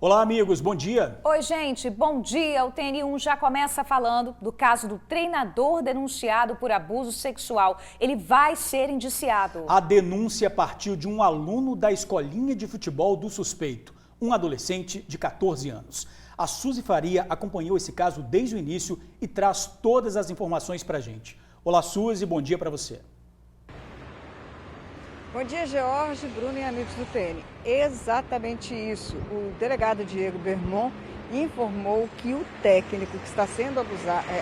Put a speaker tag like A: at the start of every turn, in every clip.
A: Olá, amigos, bom dia.
B: Oi, gente, bom dia. O TN1 já começa falando do caso do treinador denunciado por abuso sexual. Ele vai ser indiciado.
A: A denúncia partiu de um aluno da escolinha de futebol do suspeito, um adolescente de 14 anos. A Suzy Faria acompanhou esse caso desde o início e traz todas as informações pra gente. Olá, Suzy, bom dia para você.
C: Bom dia, George, Bruno e amigos do TN. Exatamente isso. O delegado Diego Bermon informou que o técnico que está sendo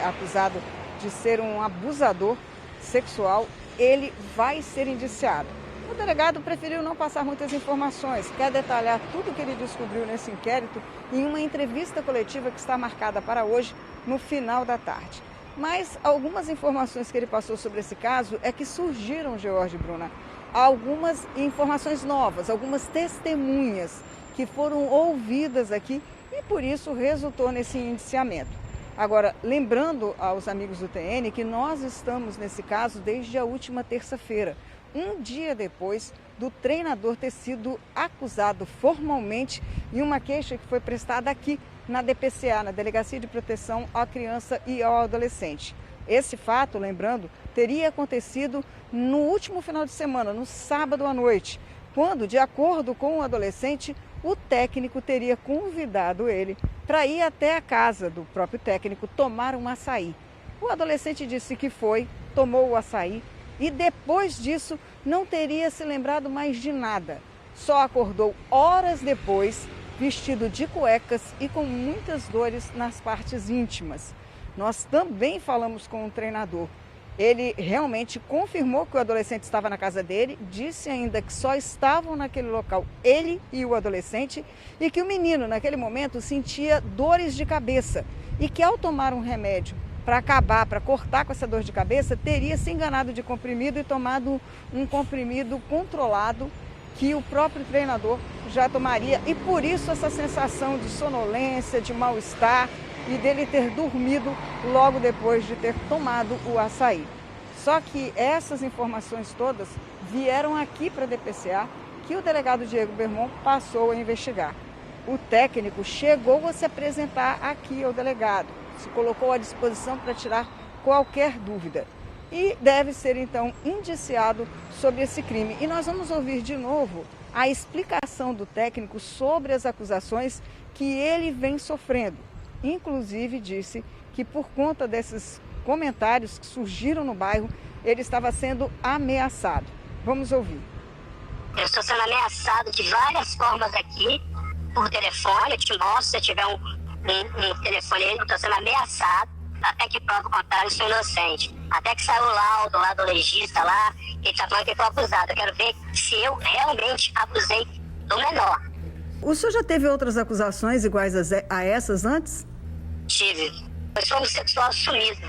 C: acusado de ser um abusador sexual, ele vai ser indiciado. O delegado preferiu não passar muitas informações, quer detalhar tudo o que ele descobriu nesse inquérito em uma entrevista coletiva que está marcada para hoje, no final da tarde. Mas algumas informações que ele passou sobre esse caso é que surgiram, George e Bruna, algumas informações novas, algumas testemunhas que foram ouvidas aqui e por isso resultou nesse indiciamento. Agora, lembrando aos amigos do TN que nós estamos nesse caso desde a última terça-feira, um dia depois do treinador ter sido acusado formalmente em uma queixa que foi prestada aqui na DPCA, na Delegacia de Proteção à Criança e ao Adolescente. Esse fato, lembrando, teria acontecido no último final de semana, no sábado à noite, quando, de acordo com o adolescente, o técnico teria convidado ele para ir até a casa do próprio técnico tomar um açaí. O adolescente disse que foi, tomou o açaí e depois disso não teria se lembrado mais de nada. Só acordou horas depois, vestido de cuecas e com muitas dores nas partes íntimas. Nós também falamos com o treinador. Ele realmente confirmou que o adolescente estava na casa dele, disse ainda que só estavam naquele local ele e o adolescente e que o menino, naquele momento, sentia dores de cabeça e que ao tomar um remédio para cortar com essa dor de cabeça, teria se enganado de comprimido e tomado um comprimido controlado que o próprio treinador já tomaria e por isso essa sensação de sonolência, de mal-estar e dele ter dormido logo depois de ter tomado o açaí. Só que essas informações todas vieram aqui para a DPCA, que o delegado Diego Bermon passou a investigar. O técnico chegou a se apresentar aqui ao delegado, se colocou à disposição para tirar qualquer dúvida e deve ser então indiciado sobre esse crime. E nós vamos ouvir de novo a explicação do técnico sobre as acusações que ele vem sofrendo. Inclusive disse que por conta desses comentários que surgiram no bairro, ele estava sendo ameaçado. Vamos ouvir.
D: Eu estou sendo ameaçado de várias formas aqui, por telefone, eu te mostro, se eu tiver um telefone aí, eu estou sendo ameaçado, até que prova o contrário, eu sou inocente. Até que saiu o laudo lá do legista lá, ele está falando que foi abusado. Eu quero ver se eu realmente abusei do menor.
C: O senhor já teve outras acusações iguais a essas antes?
D: Tive. Eu sou homossexual assumido,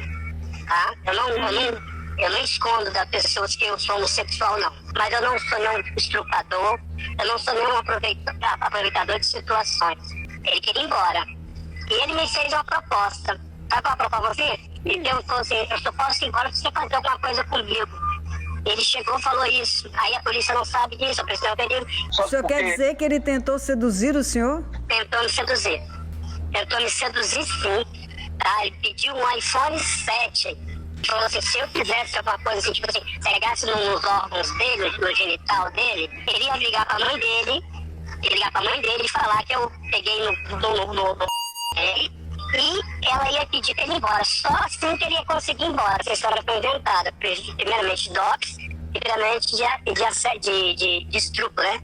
D: tá? Eu não escondo das pessoas que eu sou homossexual, não. Mas eu não sou nenhum estrupador, eu não sou nenhum aproveitador de situações. Ele queria ir embora. E ele me fez uma proposta. Sabe qual a proposta? Ele perguntou assim, eu só posso ir embora se você fazer alguma coisa comigo. Ele chegou e falou isso. Aí a polícia não sabe disso, a polícia não pediu.
C: O senhor quer dizer que ele tentou seduzir o senhor?
D: Tentou me seduzir. Tentou me seduzir sim. Tá? Ele pediu um iPhone 7. Falou assim, se eu fizesse alguma coisa assim, tipo assim, pegasse nos órgãos dele, no genital dele, ele ia ligar pra mãe dele, e falar que eu peguei no e ela ia pedir pra ele ir embora. Só assim que ele ia conseguir ir embora. Essa história foi inventada, primeiramente de DOPS e primeiramente de estupro, né?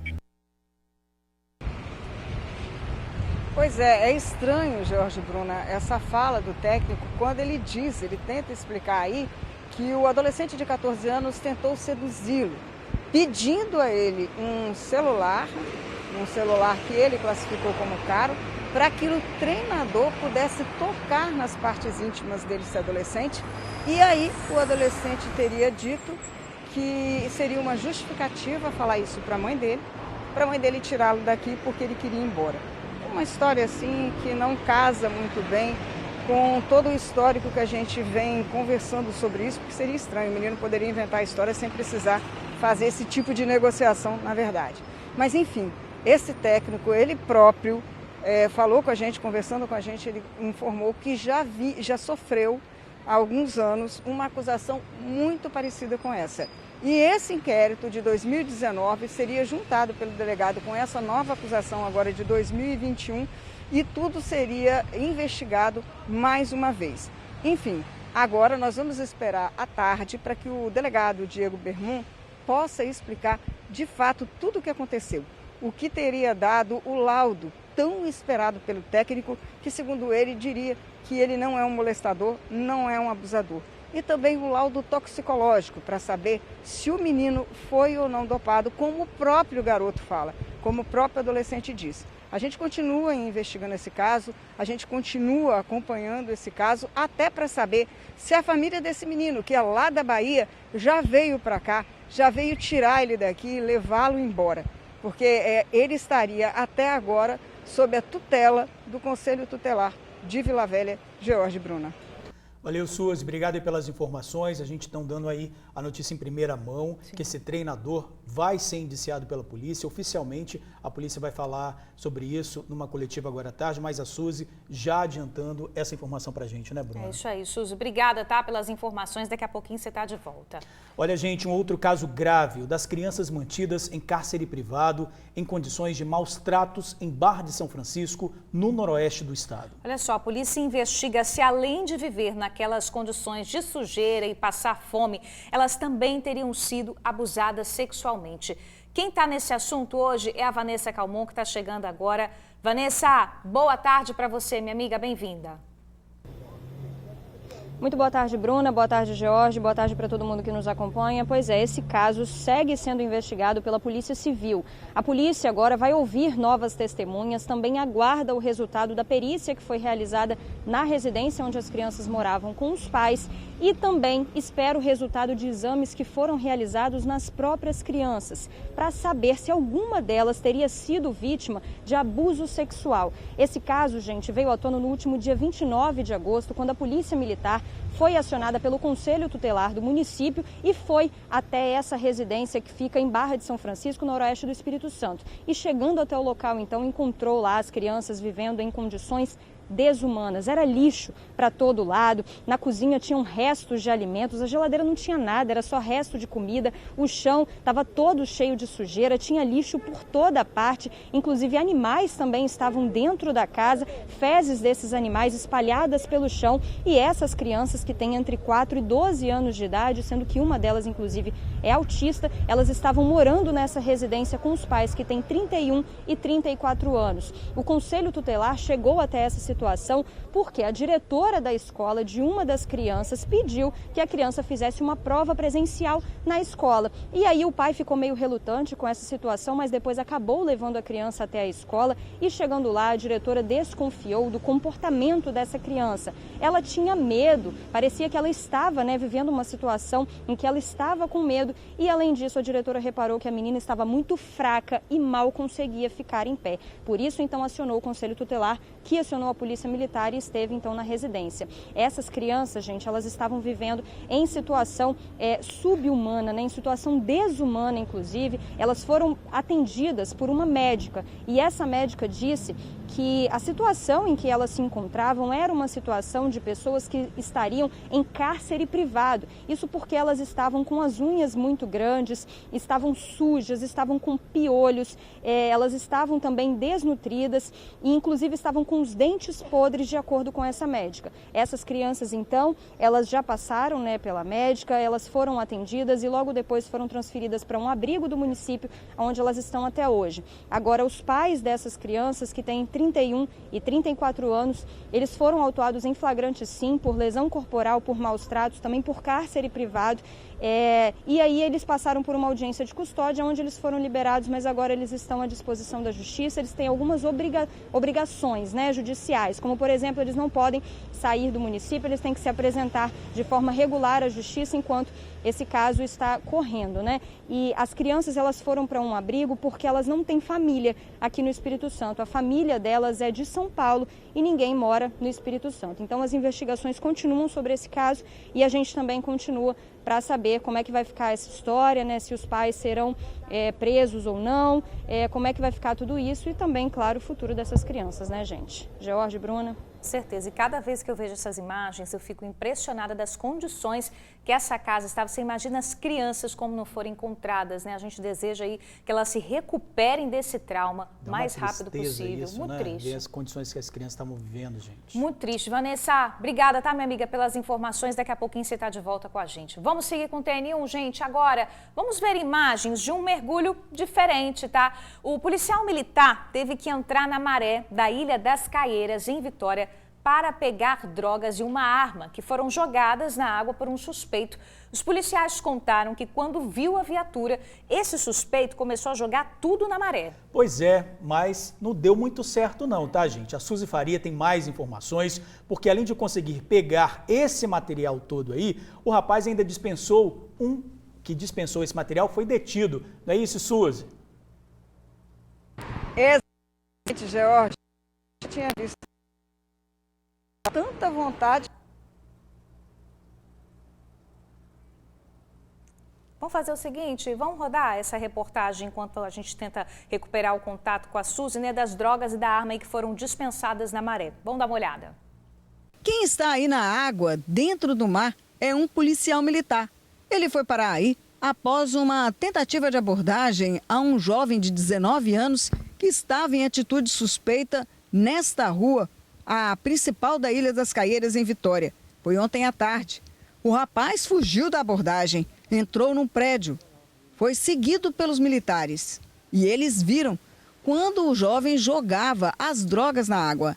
C: Pois é estranho, Jorge Bruna, essa fala do técnico quando ele tenta explicar aí que o adolescente de 14 anos tentou seduzi-lo, pedindo a ele um celular que ele classificou como caro, para que o treinador pudesse tocar nas partes íntimas desse adolescente. E aí o adolescente teria dito que seria uma justificativa falar isso para a mãe dele tirá-lo daqui porque ele queria ir embora. Uma história assim que não casa muito bem com todo o histórico que a gente vem conversando sobre isso, porque seria estranho, o menino poderia inventar a história sem precisar fazer esse tipo de negociação, na verdade. Mas enfim, esse técnico, ele próprio falou com a gente, conversando com a gente, ele informou que já sofreu há alguns anos uma acusação muito parecida com essa. E esse inquérito de 2019 seria juntado pelo delegado com essa nova acusação agora de 2021 e tudo seria investigado mais uma vez. Enfim, agora nós vamos esperar à tarde para que o delegado Diego Bermon possa explicar de fato tudo o que aconteceu. O que teria dado o laudo tão esperado pelo técnico, que segundo ele diria que ele não é um molestador, não é um abusador. E também o laudo toxicológico, para saber se o menino foi ou não dopado, como o próprio garoto fala, como o próprio adolescente diz. A gente continua investigando esse caso, a gente continua acompanhando esse caso, até para saber se a família desse menino, que é lá da Bahia, já veio para cá, já veio tirar ele daqui e levá-lo embora. Porque ele estaria até agora sob a tutela do Conselho Tutelar de Vila Velha, George Bruna.
A: Valeu, Suzy. Obrigado aí pelas informações. A gente está dando aí a notícia em primeira mão,
B: Sim,
A: que esse treinador vai ser indiciado pela polícia. Oficialmente, a polícia vai falar sobre isso numa coletiva agora à tarde, mas a Suzy já adiantando essa informação para a gente, né, Bruna?
B: É isso aí, Suzy. Obrigada, tá, pelas informações. Daqui a pouquinho você está de volta.
A: Olha, gente, um outro caso grave, o das crianças mantidas em cárcere privado em condições de maus tratos em Barra de São Francisco, no noroeste do estado.
B: Olha só, a polícia investiga se, além de viver naquelas condições de sujeira e passar fome, elas também teriam sido abusadas sexualmente. Quem está nesse assunto hoje é a Vanessa Calmon, que está chegando agora. Vanessa, boa tarde para você, minha amiga, bem-vinda.
E: Muito boa tarde, Bruna. Boa tarde, George. Boa tarde para todo mundo que nos acompanha. Pois é, esse caso segue sendo investigado pela Polícia Civil. A polícia agora vai ouvir novas testemunhas, também aguarda o resultado da perícia que foi realizada na residência onde as crianças moravam com os pais e também espera o resultado de exames que foram realizados nas próprias crianças, para saber se alguma delas teria sido vítima de abuso sexual. Esse caso, gente, veio à tona no último dia 29 de agosto, quando a Polícia Militar foi acionada pelo Conselho Tutelar do município e foi até essa residência que fica em Barra de São Francisco, no noroeste do Espírito Santo. E chegando até o local, então, encontrou lá as crianças vivendo em condições desumanas. Era lixo para todo lado, na cozinha tinham restos de alimentos, a geladeira não tinha nada, era só resto de comida, o chão estava todo cheio de sujeira, tinha lixo por toda parte, inclusive animais também estavam dentro da casa, fezes desses animais espalhadas pelo chão, e essas crianças que têm entre 4 e 12 anos de idade, sendo que uma delas inclusive é autista, elas estavam morando nessa residência com os pais que têm 31 e 34 anos. O Conselho Tutelar chegou até essa situação porque a diretora da escola de uma das crianças pediu que a criança fizesse uma prova presencial na escola. E aí o pai ficou meio relutante com essa situação, mas depois acabou levando a criança até a escola e chegando lá a diretora desconfiou do comportamento dessa criança. Ela tinha medo, parecia que ela estava vivendo uma situação em que ela estava com medo e além disso a diretora reparou que a menina estava muito fraca e mal conseguia ficar em pé. Por isso então acionou o Conselho Tutelar, que acionou a Polícia Militar e esteve então na residência. Essas crianças, gente, elas estavam vivendo em situação subhumana, em situação desumana, inclusive. Elas foram atendidas por uma médica e essa médica disse que a situação em que elas se encontravam era uma situação de pessoas que estariam em cárcere privado. Isso porque elas estavam com as unhas muito grandes, estavam sujas, estavam com piolhos, elas estavam também desnutridas e inclusive estavam com os dentes podres, de acordo com essa médica. Essas crianças, então, elas já passaram pela médica, elas foram atendidas e logo depois foram transferidas para um abrigo do município, onde elas estão até hoje. Agora, os pais dessas crianças, que têm 31 e 34 anos, eles foram autuados em flagrante sim, por lesão corporal, por maus tratos, também por cárcere privado. E aí eles passaram por uma audiência de custódia, onde eles foram liberados, mas agora eles estão à disposição da justiça. Eles têm algumas obrigações judiciais, como por exemplo, eles não podem sair do município, eles têm que se apresentar de forma regular à justiça enquanto esse caso está correndo, E as crianças, elas foram para um abrigo porque elas não têm família aqui no Espírito Santo. A família delas é de São Paulo e ninguém mora no Espírito Santo. Então as investigações continuam sobre esse caso e a gente também continua para saber como é que vai ficar essa história, se os pais serão presos ou não, como é que vai ficar tudo isso e também, claro, o futuro dessas crianças, né, gente? George, Bruna?
B: Certeza. E cada vez que eu vejo essas imagens, eu fico impressionada das condições que essa casa estava. Você imagina as crianças como não foram encontradas, né? A gente deseja aí que elas se recuperem desse trauma o mais rápido possível.
A: Isso,
B: muito
A: né?
B: triste.
A: Ver as condições que as crianças estavam vivendo, gente.
B: Muito triste. Vanessa, obrigada, tá, minha amiga, pelas informações. Daqui a pouquinho você está de volta com a gente. Vamos seguir com o TN1, gente. Agora, vamos ver imagens de um mergulho diferente, tá? O policial militar teve que entrar na maré da Ilha das Caieiras, em Vitória, para pegar drogas e uma arma que foram jogadas na água por um suspeito. Os policiais contaram que quando viu a viatura, esse suspeito começou a jogar tudo na maré.
A: Pois é, mas não deu muito certo não, tá, gente? A Suzy Faria tem mais informações, porque além de conseguir pegar esse material todo aí, o rapaz ainda dispensou que dispensou esse material, foi detido. Não é isso, Suzy?
C: Exatamente, George. Eu tinha visto tanta vontade.
B: Vamos fazer o seguinte, vamos rodar essa reportagem enquanto a gente tenta recuperar o contato com a Suzy, né, das drogas e da arma aí que foram dispensadas na maré. Vamos dar uma olhada.
C: Quem está aí na água, dentro do mar, é um policial militar. Ele foi parar aí após uma tentativa de abordagem a um jovem de 19 anos que estava em atitude suspeita nesta rua, a principal da Ilha das Caieiras, em Vitória. Foi ontem à tarde. O rapaz fugiu da abordagem, entrou num prédio, foi seguido pelos militares. E eles viram quando o jovem jogava as drogas na água.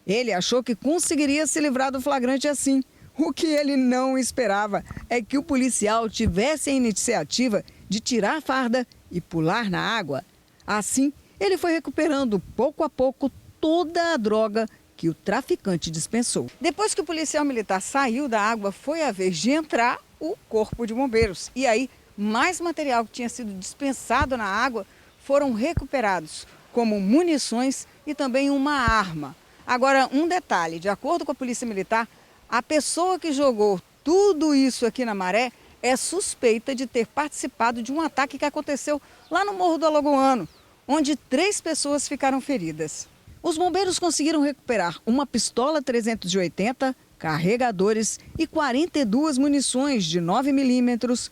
C: Ele achou que conseguiria se livrar do flagrante assim. O que ele não esperava é que o policial tivesse a iniciativa de tirar a farda e pular na água. Assim, ele foi recuperando pouco a pouco toda a droga que o traficante dispensou. Depois que o policial militar saiu da água, foi a vez de entrar o corpo de bombeiros. E aí, mais material que tinha sido dispensado na água foram recuperados, como munições e também uma arma. Agora, um detalhe, de acordo com a Polícia Militar, a pessoa que jogou tudo isso aqui na maré é suspeita de ter participado de um ataque que aconteceu lá no Morro do Alagoano, onde 3 pessoas ficaram feridas. Os bombeiros conseguiram recuperar uma pistola 380, carregadores e 42 munições de 9mm,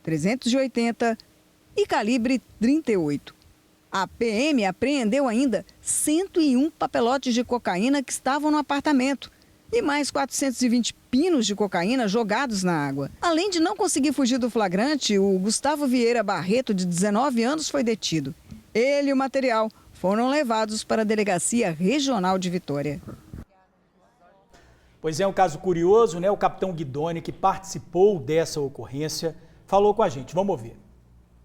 C: 380 e calibre 38. A PM apreendeu ainda 101 papelotes de cocaína que estavam no apartamento e mais 420 pinos de cocaína jogados na água. Além de não conseguir fugir do flagrante, o Gustavo Vieira Barreto, de 19 anos, foi detido. Ele e o material foram levados para a Delegacia Regional de Vitória.
A: Pois é, um caso curioso, né? O capitão Guidoni, que participou dessa ocorrência, falou com a gente. Vamos ouvir.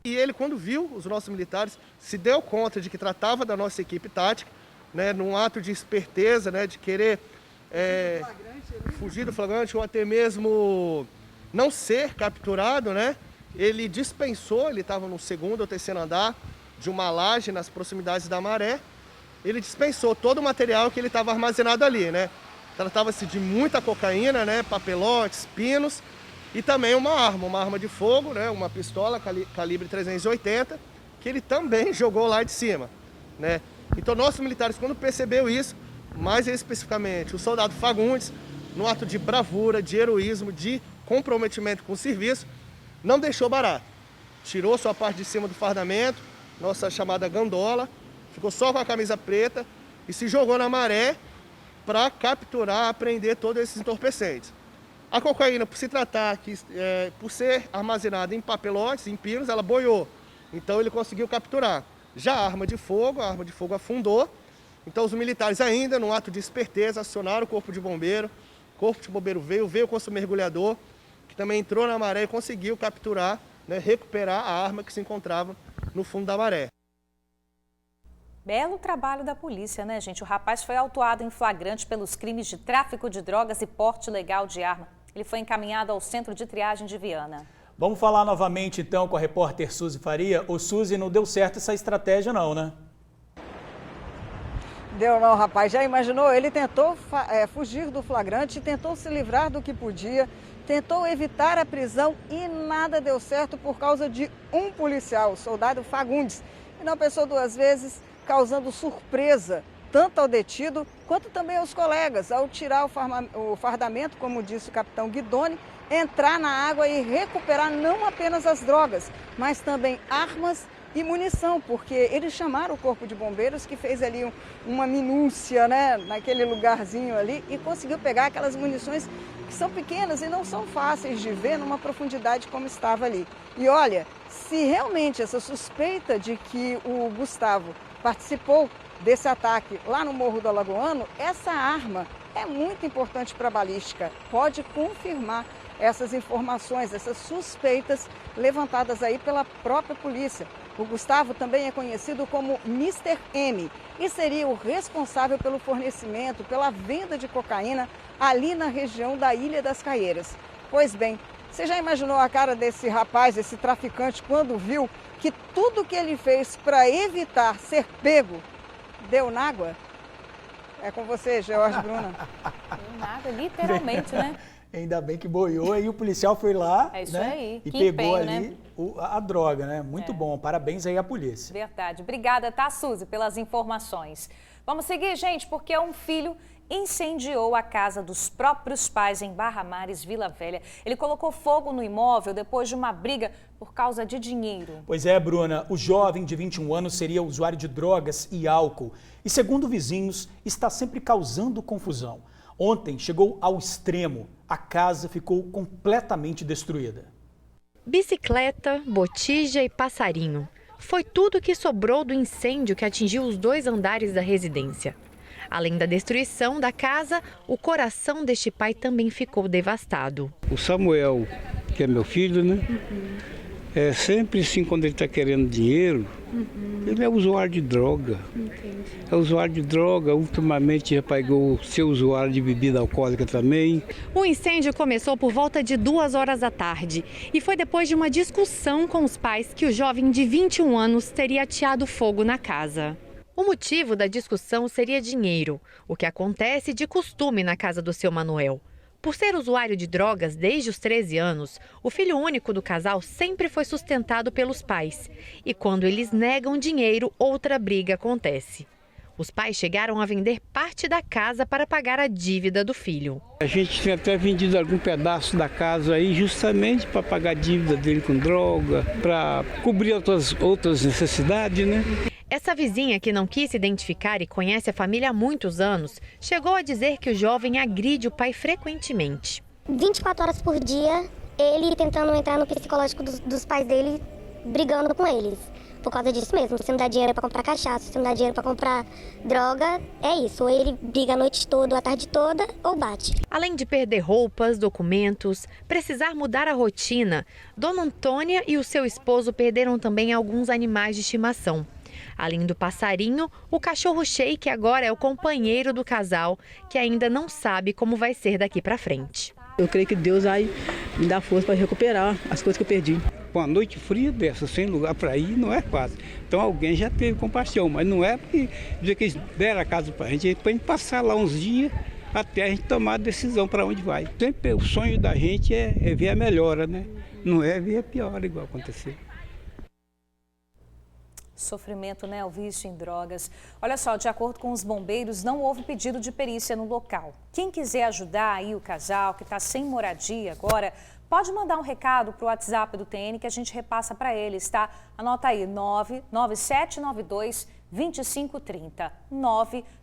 F: E ele, quando viu os nossos militares, se deu conta de que tratava da nossa equipe tática, né, num ato de esperteza, né, de querer fugir do flagrante ou até mesmo não ser capturado, né? Ele dispensou, ele estava no 2º ou 3º andar de uma laje nas proximidades da maré. Ele dispensou todo o material que ele estava armazenado ali, né? Tratava-se de muita cocaína, né, papelotes, pinos e também uma arma de fogo, né, uma pistola calibre 380, que ele também jogou lá de cima, né? Então nossos militares, quando percebeu isso, mais especificamente o soldado Fagundes, no ato de bravura, de heroísmo, de comprometimento com o serviço, não deixou barato. Tirou sua parte de cima do fardamento, nossa chamada gandola, ficou só com a camisa preta e se jogou na maré para capturar, apreender todos esses entorpecentes. A cocaína, por se tratar, por ser armazenada em papelotes, em pinos, ela boiou. Então ele conseguiu capturar. Já a arma de fogo afundou. Então os militares ainda, no ato de esperteza, acionaram o corpo de bombeiro. O corpo de bombeiro veio com o seu mergulhador, que também entrou na maré e conseguiu capturar, né, recuperar a arma que se encontrava no fundo da maré.
B: Belo trabalho da polícia, né, gente? O rapaz foi autuado em flagrante pelos crimes de tráfico de drogas e porte ilegal de arma. Ele foi encaminhado ao centro de triagem de Viana.
A: Vamos falar novamente, então, com a repórter Suzy Faria. Ô, Suzy, não deu certo essa estratégia não, né?
C: Deu não, rapaz. Já imaginou? Ele tentou fugir do flagrante, tentou se livrar do que podia, tentou evitar a prisão e nada deu certo por causa de um policial, o soldado Fagundes. E não pensou duas vezes, causando surpresa tanto ao detido quanto também aos colegas, ao tirar o fardamento, como disse o capitão Guidoni, entrar na água e recuperar não apenas as drogas, mas também armas e munição, porque eles chamaram o Corpo de Bombeiros, que fez ali uma minúcia, né, naquele lugarzinho ali, e conseguiu pegar aquelas munições que são pequenas e não são fáceis de ver numa profundidade como estava ali. E olha, se realmente essa suspeita de que o Gustavo participou desse ataque lá no Morro do Alagoano, essa arma é muito importante para a balística, pode confirmar essas informações, essas suspeitas levantadas aí pela própria polícia. O Gustavo também é conhecido como Mr. M e seria o responsável pelo fornecimento, pela venda de cocaína ali na região da Ilha das Caieiras. Pois bem, você já imaginou a cara desse rapaz, esse traficante, quando viu que tudo que ele fez para evitar ser pego deu na água? É com você, George Bruna.
B: Deu na água, literalmente, né?
A: Ainda bem que boiou e o policial foi lá,
B: é isso,
A: né,
B: aí.
A: e
B: que
A: pegou
B: empenho,
A: ali,
B: né,
A: a droga, né? Muito bom, parabéns aí à polícia.
B: Verdade. Obrigada, tá, Suzy, pelas informações. Vamos seguir, gente, porque um filho incendiou a casa dos próprios pais em Barra Mares, Vila Velha. Ele colocou fogo no imóvel depois de uma briga por causa de dinheiro.
A: Pois é, Bruna, o jovem de 21 anos seria usuário de drogas e álcool e, segundo vizinhos, está sempre causando confusão. Ontem chegou ao extremo, a casa ficou completamente destruída.
G: Bicicleta, botija e passarinho. Foi tudo que sobrou do incêndio que atingiu os 2 andares da residência. Além da destruição da casa, o coração deste pai também ficou devastado.
H: O Samuel, que é meu filho, né? É sempre assim, quando ele está querendo dinheiro, ele é usuário de droga. É usuário de droga, ultimamente já pegou ser usuário de bebida alcoólica também.
G: O incêndio começou por volta de 2 horas da tarde e foi depois de uma discussão com os pais que o jovem de 21 anos teria ateado fogo na casa. O motivo da discussão seria dinheiro, o que acontece de costume na casa do seu Manuel. Por ser usuário de drogas desde os 13 anos, o filho único do casal sempre foi sustentado pelos pais. E quando eles negam dinheiro, outra briga acontece. Os pais chegaram a vender parte da casa para pagar a dívida do filho.
H: A gente tem até vendido algum pedaço da casa aí justamente para pagar a dívida dele com droga, para cobrir outras necessidades, né?
G: Essa vizinha, que não quis se identificar e conhece a família há muitos anos, chegou a dizer que o jovem agride o pai frequentemente.
I: 24 horas por dia, ele tentando entrar no psicológico dos pais dele, brigando com eles. Por causa disso mesmo, se não dá dinheiro para comprar cachaça, se não dá dinheiro para comprar droga, é isso. Ou ele briga a noite toda, a tarde toda, ou bate.
G: Além de perder roupas, documentos, precisar mudar a rotina, Dona Antônia e o seu esposo perderam também alguns animais de estimação. Além do passarinho, o cachorro Sheik agora é o companheiro do casal, que ainda não sabe como vai ser daqui para frente.
J: Eu creio que Deus vai me dar força para recuperar as coisas que eu perdi.
H: Com a noite fria dessa, sem lugar para ir, não é fácil. Então alguém já teve compaixão, mas não é porque dizer que eles deram a casa para a gente passar lá uns dias até a gente tomar a decisão para onde vai. Sempre o sonho da gente é ver a melhora, né? Não é ver a piora igual aconteceu.
B: Sofrimento, né? O vício em drogas. Olha só, de acordo com os bombeiros, não houve pedido de perícia no local. Quem quiser ajudar aí o casal que está sem moradia agora, pode mandar um recado para o WhatsApp do TN que a gente repassa para eles, tá? Anota aí, 99792-2530.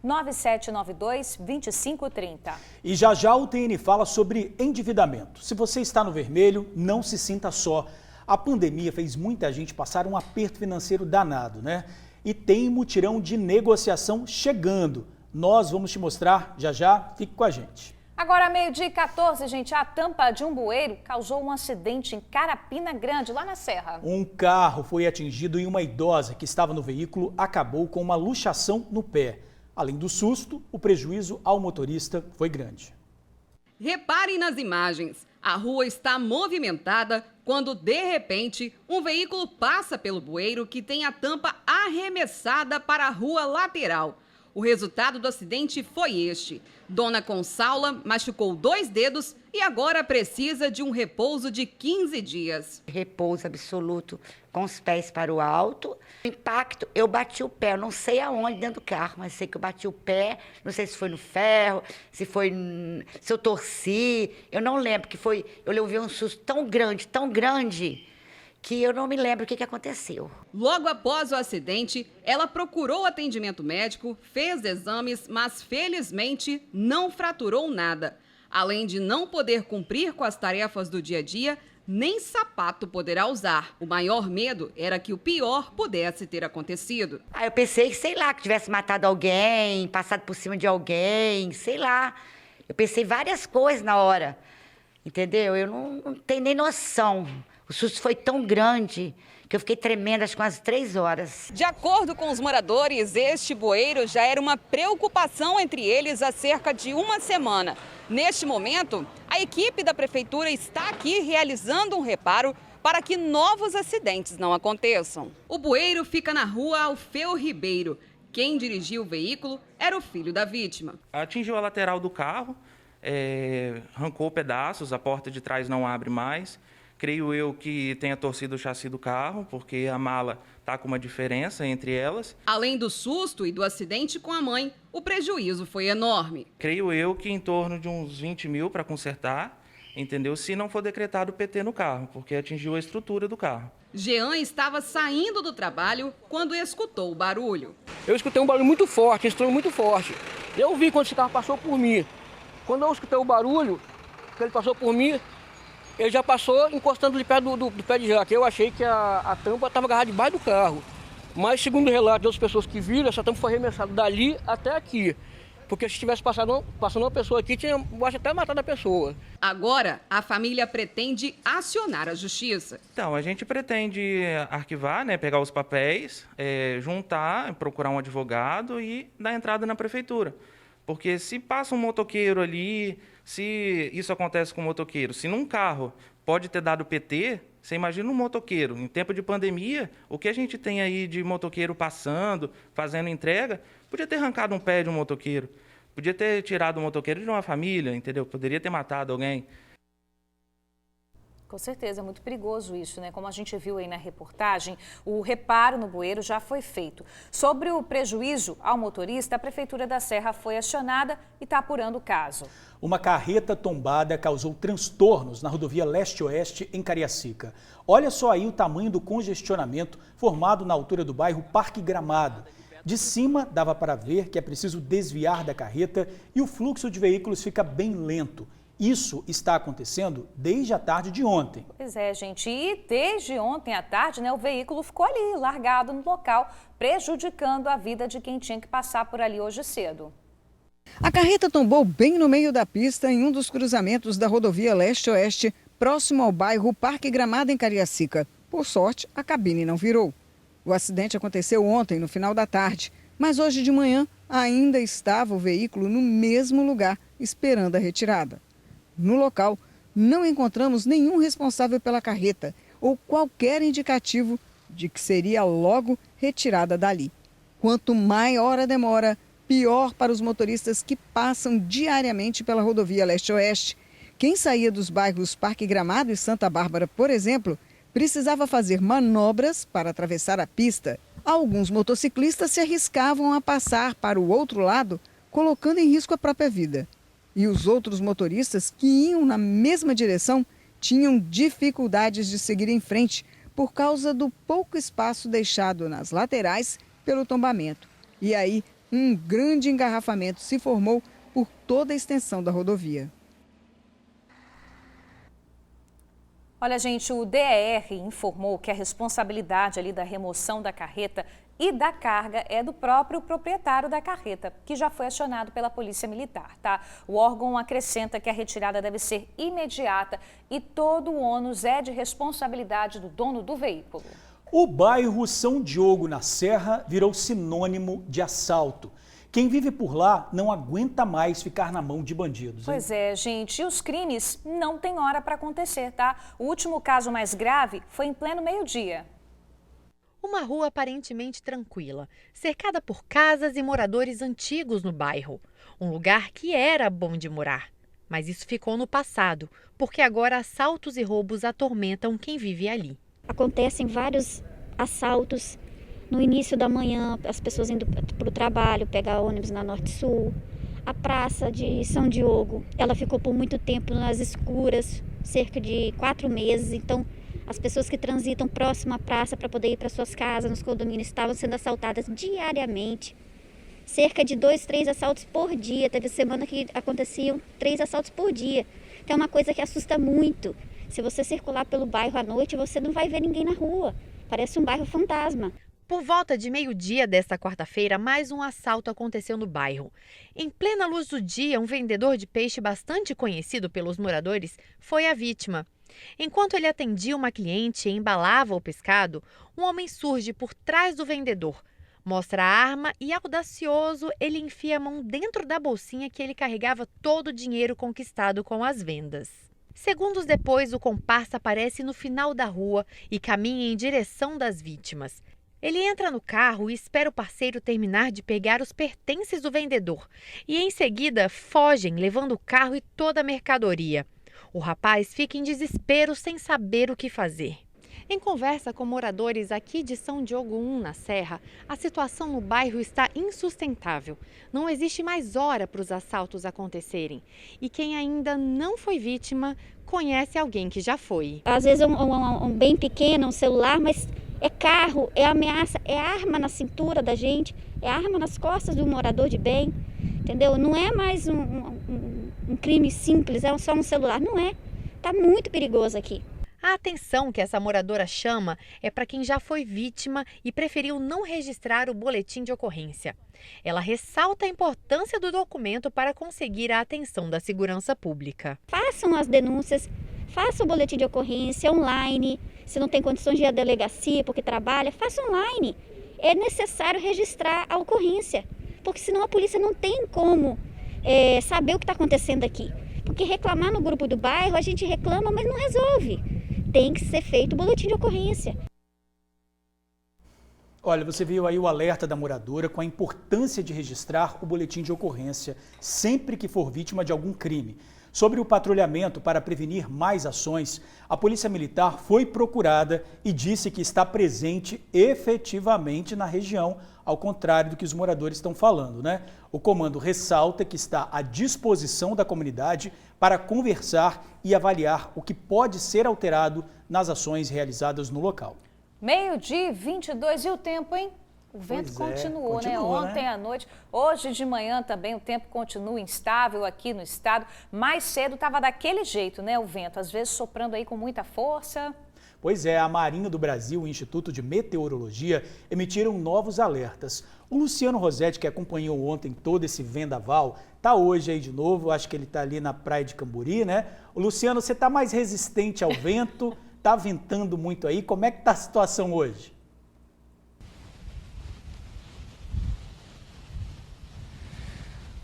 B: 99792-2530.
A: E já já o TN fala sobre endividamento. Se você está no vermelho, não se sinta só. A pandemia fez muita gente passar um aperto financeiro danado, né? E tem mutirão de negociação chegando. Nós vamos te mostrar já já, fique com a gente.
B: Agora, 12h14, gente, a tampa de um bueiro causou um acidente em Carapina Grande, lá na Serra.
A: Um carro foi atingido e uma idosa que estava no veículo acabou com uma luxação no pé. Além do susto, o prejuízo ao motorista foi grande.
K: Reparem nas imagens. A rua está movimentada quando, de repente, um veículo passa pelo bueiro que tem a tampa arremessada para a rua lateral. O resultado do acidente foi este. Dona Consaula machucou 2 dedos e agora precisa de um repouso de 15 dias.
L: Repouso absoluto, com os pés para o alto. O impacto, eu bati o pé, eu não sei aonde dentro do carro, mas sei que eu bati o pé, não sei se foi no ferro, se eu torci, eu não lembro, que foi, eu levei um susto tão grande, que eu não me lembro o que aconteceu.
K: Logo após o acidente, ela procurou atendimento médico, fez exames, mas felizmente não fraturou nada. Além de não poder cumprir com as tarefas do dia a dia, nem sapato poderá usar. O maior medo era que o pior pudesse ter acontecido.
L: Eu pensei que, sei lá, que tivesse matado alguém, passado por cima de alguém, sei lá. Eu pensei várias coisas na hora, entendeu? Eu não tenho nem noção. O susto foi tão grande que eu fiquei tremendo, acho que quase 3 horas.
K: De acordo com os moradores, este bueiro já era uma preocupação entre eles há cerca de uma semana. Neste momento, a equipe da prefeitura está aqui realizando um reparo para que novos acidentes não aconteçam. O bueiro fica na rua Alfeu Ribeiro. Quem dirigiu o veículo era o filho da vítima.
M: Atingiu a lateral do carro, arrancou pedaços, a porta de trás não abre mais. Creio eu que tenha torcido o chassi do carro, porque a mala está com uma diferença entre elas.
K: Além do susto e do acidente com a mãe, o prejuízo foi enorme.
M: Creio eu que em torno de uns 20 mil para consertar, entendeu? Se não for decretado PT no carro, porque atingiu a estrutura do carro.
K: Jean estava saindo do trabalho quando escutou o barulho.
N: Eu escutei um barulho muito forte, um estouro muito forte. Eu vi quando esse carro passou por mim. Quando eu escutei o barulho, que ele passou por mim, ele já passou encostando de perto do pé de jaca. Eu achei que a tampa estava agarrada debaixo do carro. Mas, segundo o relato de outras pessoas que viram, essa tampa foi arremessada dali até aqui. Porque se tivesse passando uma pessoa aqui, tinha até matado a pessoa.
K: Agora, a família pretende acionar a justiça.
M: Então, a gente pretende arquivar, pegar os papéis, juntar, procurar um advogado e dar entrada na prefeitura. Porque se passa um motoqueiro ali, se isso acontece com um motoqueiro, se num carro pode ter dado PT, você imagina um motoqueiro. Em tempo de pandemia, o que a gente tem aí de motoqueiro passando, fazendo entrega, podia ter arrancado um pé de um motoqueiro, podia ter tirado um motoqueiro de uma família, entendeu? Poderia ter matado alguém.
B: Com certeza, é muito perigoso isso, né? Como a gente viu aí na reportagem, o reparo no bueiro já foi feito. Sobre o prejuízo ao motorista, a Prefeitura da Serra foi acionada e está apurando o caso.
A: Uma carreta tombada causou transtornos na rodovia Leste-Oeste em Cariacica. Olha só aí o tamanho do congestionamento formado na altura do bairro Parque Gramado. De cima dava para ver que é preciso desviar da carreta e o fluxo de veículos fica bem lento. Isso está acontecendo desde a tarde de ontem.
B: Pois é, gente. E desde ontem à tarde, o veículo ficou ali, largado no local, prejudicando a vida de quem tinha que passar por ali hoje cedo.
C: A carreta tombou bem no meio da pista em um dos cruzamentos da rodovia Leste-Oeste, próximo ao bairro Parque Gramado, em Cariacica. Por sorte, a cabine não virou. O acidente aconteceu ontem, no final da tarde, mas hoje de manhã ainda estava o veículo no mesmo lugar, esperando a retirada. No local, não encontramos nenhum responsável pela carreta ou qualquer indicativo de que seria logo retirada dali. Quanto maior a demora, pior para os motoristas que passam diariamente pela rodovia Leste-Oeste. Quem saía dos bairros Parque Gramado e Santa Bárbara, por exemplo, precisava fazer manobras para atravessar a pista. Alguns motociclistas se arriscavam a passar para o outro lado, colocando em risco a própria vida. E os outros motoristas que iam na mesma direção tinham dificuldades de seguir em frente por causa do pouco espaço deixado nas laterais pelo tombamento. E aí, um grande engarrafamento se formou por toda a extensão da rodovia.
B: Olha, gente, o DER informou que a responsabilidade ali da remoção da carreta e da carga é do próprio proprietário da carreta, que já foi acionado pela Polícia Militar, tá? O órgão acrescenta que a retirada deve ser imediata e todo o ônus é de responsabilidade do dono do veículo.
A: O bairro São Diogo, na Serra, virou sinônimo de assalto. Quem vive por lá não aguenta mais ficar na mão de bandidos.
B: Pois é, gente, e os crimes não têm hora para acontecer, tá? O último caso mais grave foi em pleno meio-dia.
G: Uma rua aparentemente tranquila, cercada por casas e moradores antigos no bairro. Um lugar que era bom de morar. Mas isso ficou no passado, porque agora assaltos e roubos atormentam quem vive ali.
O: Acontecem vários assaltos no início da manhã, as pessoas indo para o trabalho, pegar ônibus na Norte-Sul. A praça de São Diogo, ela ficou por muito tempo nas escuras, cerca de 4 meses, então as pessoas que transitam próximo à praça para poder ir para suas casas, nos condomínios, estavam sendo assaltadas diariamente. Cerca de 2, 3 assaltos por dia. Teve semana que aconteciam 3 assaltos por dia. Então é uma coisa que assusta muito. Se você circular pelo bairro à noite, você não vai ver ninguém na rua. Parece um bairro fantasma.
G: Por volta de meio-dia desta quarta-feira, mais um assalto aconteceu no bairro. Em plena luz do dia, um vendedor de peixe bastante conhecido pelos moradores foi a vítima. Enquanto ele atendia uma cliente e embalava o pescado, um homem surge por trás do vendedor, mostra a arma e, audacioso, ele enfia a mão dentro da bolsinha que ele carregava todo o dinheiro conquistado com as vendas. Segundos depois, o comparsa aparece no final da rua e caminha em direção das vítimas. Ele entra no carro e espera o parceiro terminar de pegar os pertences do vendedor e, em seguida, fogem, levando o carro e toda a mercadoria. O rapaz fica em desespero sem saber o que fazer. Em conversa com moradores aqui de São Diogo 1, na Serra, a situação no bairro está insustentável. Não existe mais hora para os assaltos acontecerem. E quem ainda não foi vítima, conhece alguém que já foi.
O: Às vezes um bem pequeno, um celular, mas é carro, é ameaça, é arma na cintura da gente, é arma nas costas do morador de bem, entendeu? Não é mais um crime simples, é só um celular, não é. Tá muito perigoso aqui.
G: A atenção que essa moradora chama é para quem já foi vítima e preferiu não registrar o boletim de ocorrência. Ela ressalta a importância do documento para conseguir a atenção da segurança pública.
O: Façam as denúncias, façam o boletim de ocorrência online. Se não tem condições de ir à delegacia porque trabalha, faça online. É necessário registrar a ocorrência, porque senão a polícia não tem como saber o que está acontecendo aqui. Porque reclamar no grupo do bairro, a gente reclama, mas não resolve. Tem que ser feito o boletim de ocorrência.
A: Olha, você viu aí o alerta da moradora com a importância de registrar o boletim de ocorrência sempre que for vítima de algum crime. Sobre o patrulhamento para prevenir mais ações, a Polícia Militar foi procurada e disse que está presente efetivamente na região, ao contrário do que os moradores estão falando, né? O comando ressalta que está à disposição da comunidade para conversar e avaliar o que pode ser alterado nas ações realizadas no local.
B: 12h22 e o tempo, hein? O vento continuou, né? Ontem à noite, hoje de manhã também o tempo continua instável aqui no estado. Mais cedo estava daquele jeito, né? O vento, às vezes soprando aí com muita força.
A: Pois é, a Marinha do Brasil e o Instituto de Meteorologia emitiram novos alertas. O Luciano Rosetti, que acompanhou ontem todo esse vendaval, está hoje aí de novo, acho que ele está ali na praia de Camburi, né? O Luciano, você está mais resistente ao vento, está ventando muito aí, como é que está a situação hoje?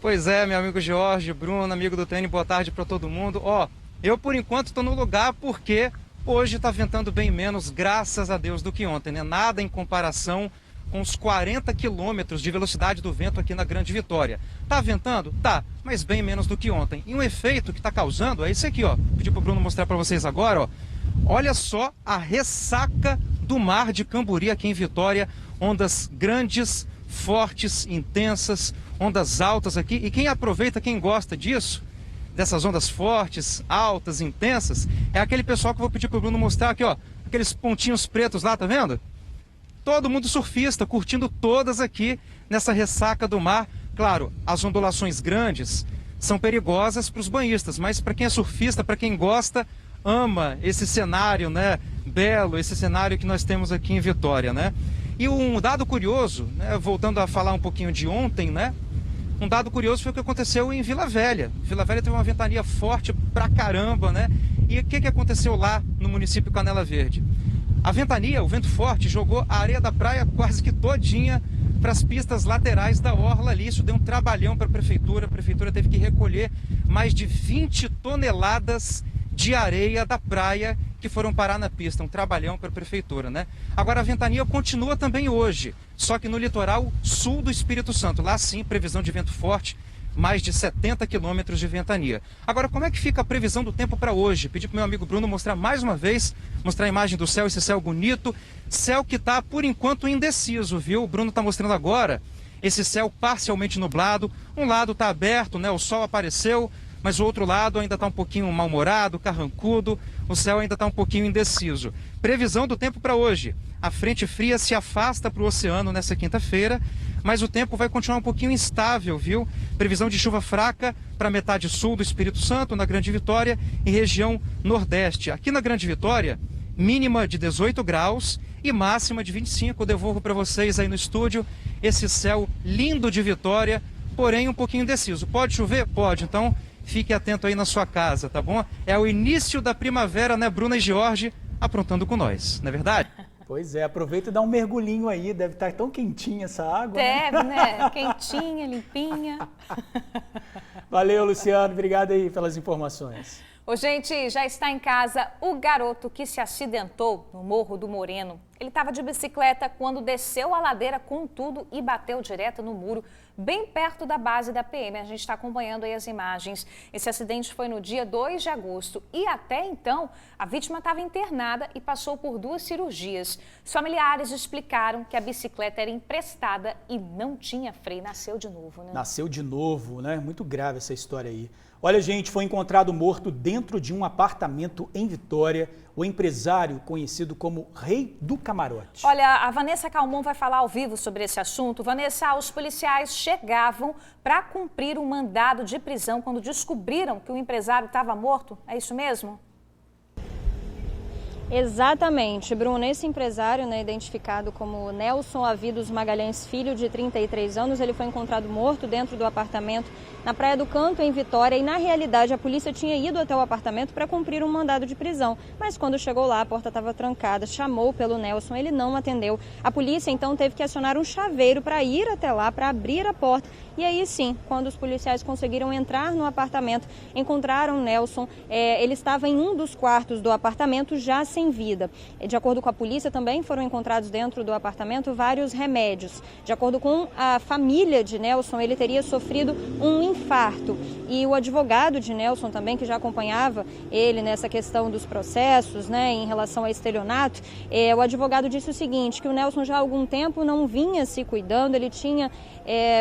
P: Pois é, meu amigo Jorge, Bruno, amigo do TN, boa tarde para todo mundo. Eu por enquanto estou no lugar porque hoje está ventando bem menos, graças a Deus, do que ontem, né? Nada em comparação com os 40 quilômetros de velocidade do vento aqui na Grande Vitória. Tá ventando? Tá, mas bem menos do que ontem. E um efeito que está causando é esse aqui, ó. Pedi para o Bruno mostrar para vocês agora, ó. Olha só a ressaca do mar de Camburi aqui em Vitória. Ondas grandes, fortes, intensas, ondas altas aqui. E quem aproveita, quem gosta disso, dessas ondas fortes, altas, intensas, é aquele pessoal que eu vou pedir para o Bruno mostrar aqui, ó. Aqueles pontinhos pretos lá, tá vendo? Todo mundo surfista, curtindo todas aqui nessa ressaca do mar. Claro, as ondulações grandes são perigosas para os banhistas, mas para quem é surfista, para quem gosta, ama esse cenário, né, belo, esse cenário que nós temos aqui em Vitória, né? E um dado curioso, né, voltando a falar um pouquinho de ontem, né? Um dado curioso foi o que aconteceu em Vila Velha. Vila Velha teve uma ventania forte pra caramba, né? E o que aconteceu lá no município Canela Verde? A ventania, o vento forte, jogou a areia da praia quase que todinha para as pistas laterais da orla ali. Isso deu um trabalhão para a prefeitura teve que recolher mais de 20 toneladas de areia da praia que foram parar na pista, um trabalhão para a prefeitura, né? Agora a ventania continua também hoje, só que no litoral sul do Espírito Santo. Lá sim, previsão de vento forte, mais de 70 quilômetros de ventania. Agora, como é que fica a previsão do tempo para hoje? Pedi para o meu amigo Bruno mostrar mais uma vez, mostrar a imagem do céu, esse céu bonito. Céu que está, por enquanto, indeciso, viu? O Bruno está mostrando agora esse céu parcialmente nublado. Um lado está aberto, né? O sol apareceu, mas o outro lado ainda está um pouquinho mal-humorado, carrancudo. O céu ainda está um pouquinho indeciso. Previsão do tempo para hoje. A frente fria se afasta para o oceano nessa quinta-feira, mas o tempo vai continuar um pouquinho instável, viu? Previsão de chuva fraca para a metade sul do Espírito Santo, na Grande Vitória e região nordeste. Aqui na Grande Vitória, mínima de 18 graus e máxima de 25. Eu devolvo para vocês aí no estúdio esse céu lindo de Vitória, porém um pouquinho indeciso. Pode chover? Pode. Então fique atento aí na sua casa, tá bom? É o início da primavera, né, Bruna e George, aprontando com nós, não é verdade?
A: Pois é, aproveita e dá um mergulhinho aí, deve estar tão quentinha essa água.
B: Deve, né? Quentinha, limpinha.
A: Valeu, Luciano, obrigado aí pelas informações.
B: Ô, gente, já está em casa o garoto que se acidentou no Morro do Moreno. Ele estava de bicicleta quando desceu a ladeira com tudo e bateu direto no muro, bem perto da base da PM. A gente está acompanhando aí as imagens. Esse acidente foi no dia 2 de agosto e até então a vítima estava internada e passou por 2 cirurgias. Os familiares explicaram que a bicicleta era emprestada e não tinha freio. Nasceu de novo, né?
A: Nasceu de novo, né? Muito grave essa história aí. Olha, gente, foi encontrado morto dentro de um apartamento em Vitória, o empresário conhecido como Rei do Camarote.
B: Olha, a Vanessa Calmon vai falar ao vivo sobre esse assunto. Vanessa, os policiais chegavam para cumprir um mandado de prisão quando descobriram que o empresário estava morto. É isso mesmo?
E: Exatamente, Bruno. Esse empresário, né, identificado como Nelson Avidos Magalhães Filho, de 33 anos, ele foi encontrado morto dentro do apartamento na Praia do Canto, em Vitória, e na realidade a polícia tinha ido até o apartamento para cumprir um mandado de prisão, mas quando chegou lá a porta estava trancada, chamou pelo Nelson, ele não atendeu. A polícia então teve que acionar um chaveiro para ir até lá, para abrir a porta, e aí sim, quando os policiais conseguiram entrar no apartamento, encontraram Nelson, ele estava em um dos quartos do apartamento já sem vida. De acordo com a polícia, também foram encontrados dentro do apartamento vários remédios. De acordo com a família de Nelson, ele teria sofrido um infarto. E o advogado de Nelson também, que já acompanhava ele nessa questão dos processos, né, em relação a estelionato, o advogado disse o seguinte, que o Nelson já há algum tempo não vinha se cuidando, ele tinha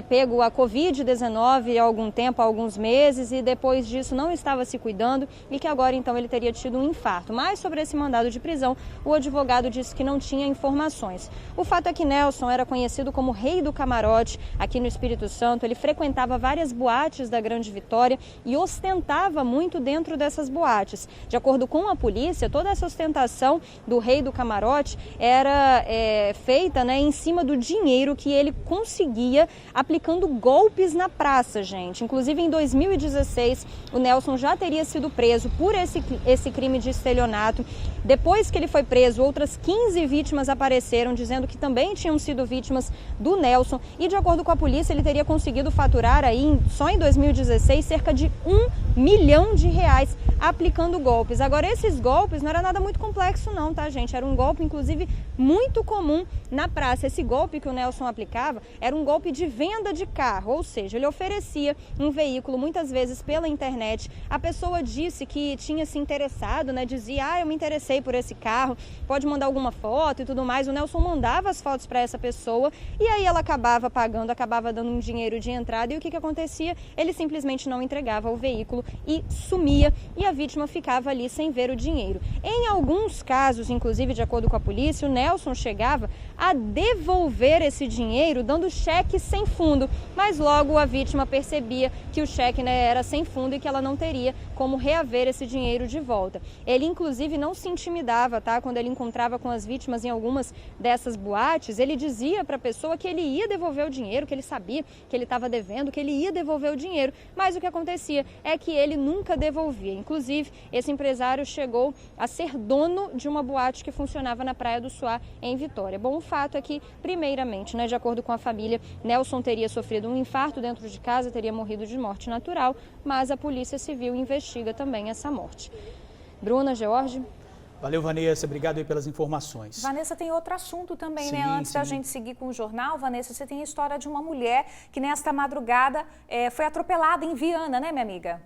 E: pego a Covid-19 há algum tempo, há alguns meses, e depois disso não estava se cuidando e que agora então ele teria tido um infarto. Mas sobre esse mandado de prisão, o advogado disse que não tinha informações. O fato é que Nelson era conhecido como Rei do Camarote aqui no Espírito Santo, ele frequentava várias boates da Grande Vitória e ostentava muito dentro dessas boates. De acordo com a polícia, toda essa ostentação do Rei do Camarote era feita, né, em cima do dinheiro que ele conseguia aplicando golpes na praça, gente. Inclusive, em 2016, o Nelson já teria sido preso por esse crime de estelionato. Depois que ele foi preso, outras 15 vítimas apareceram, dizendo que também tinham sido vítimas do Nelson. E, de acordo com a polícia, ele teria conseguido faturar aí, só em 2016, cerca de R$1 milhão aplicando golpes. Agora, esses golpes não era nada muito complexo não, tá, gente? Era um golpe, inclusive, muito comum na praça. Esse golpe que o Nelson aplicava era um golpe de venda de carro, ou seja, ele oferecia um veículo, muitas vezes pela internet. A pessoa disse que tinha se interessado, né? Dizia, eu me interessei por esse carro, pode mandar alguma foto e tudo mais. O Nelson mandava as fotos para essa pessoa e aí ela acabava pagando, acabava dando um dinheiro de entrada. E o que acontecia? Ele simplesmente não entregava o veículo e sumia, e a vítima ficava ali sem ver o dinheiro. Em alguns casos, inclusive de acordo com a polícia, o Nelson chegava a devolver esse dinheiro dando cheque sem fundo, mas logo a vítima percebia que o cheque, né, era sem fundo e que ela não teria como reaver esse dinheiro de volta. Ele inclusive não se intimidava, tá? Quando ele encontrava com as vítimas em algumas dessas boates, ele dizia para a pessoa que ele ia devolver o dinheiro, que ele sabia que ele estava devendo, que ele ia devolver o dinheiro, mas o que acontecia é que ele nunca devolvia. Inclusive, esse empresário chegou a ser dono de uma boate que funcionava na Praia do Suá, em Vitória. Bom, o fato é que, primeiramente, né, de acordo com a família, Nelson teria sofrido um infarto dentro de casa, teria morrido de morte natural, mas a Polícia Civil investiga também essa morte. Bruna, George.
A: Valeu, Vanessa. Obrigado aí pelas informações.
B: Vanessa, tem outro assunto também, né? Antes
A: sim.
B: da gente seguir com o jornal, Vanessa, você tem a história de uma mulher que nesta madrugada foi atropelada em Viana, né, minha amiga?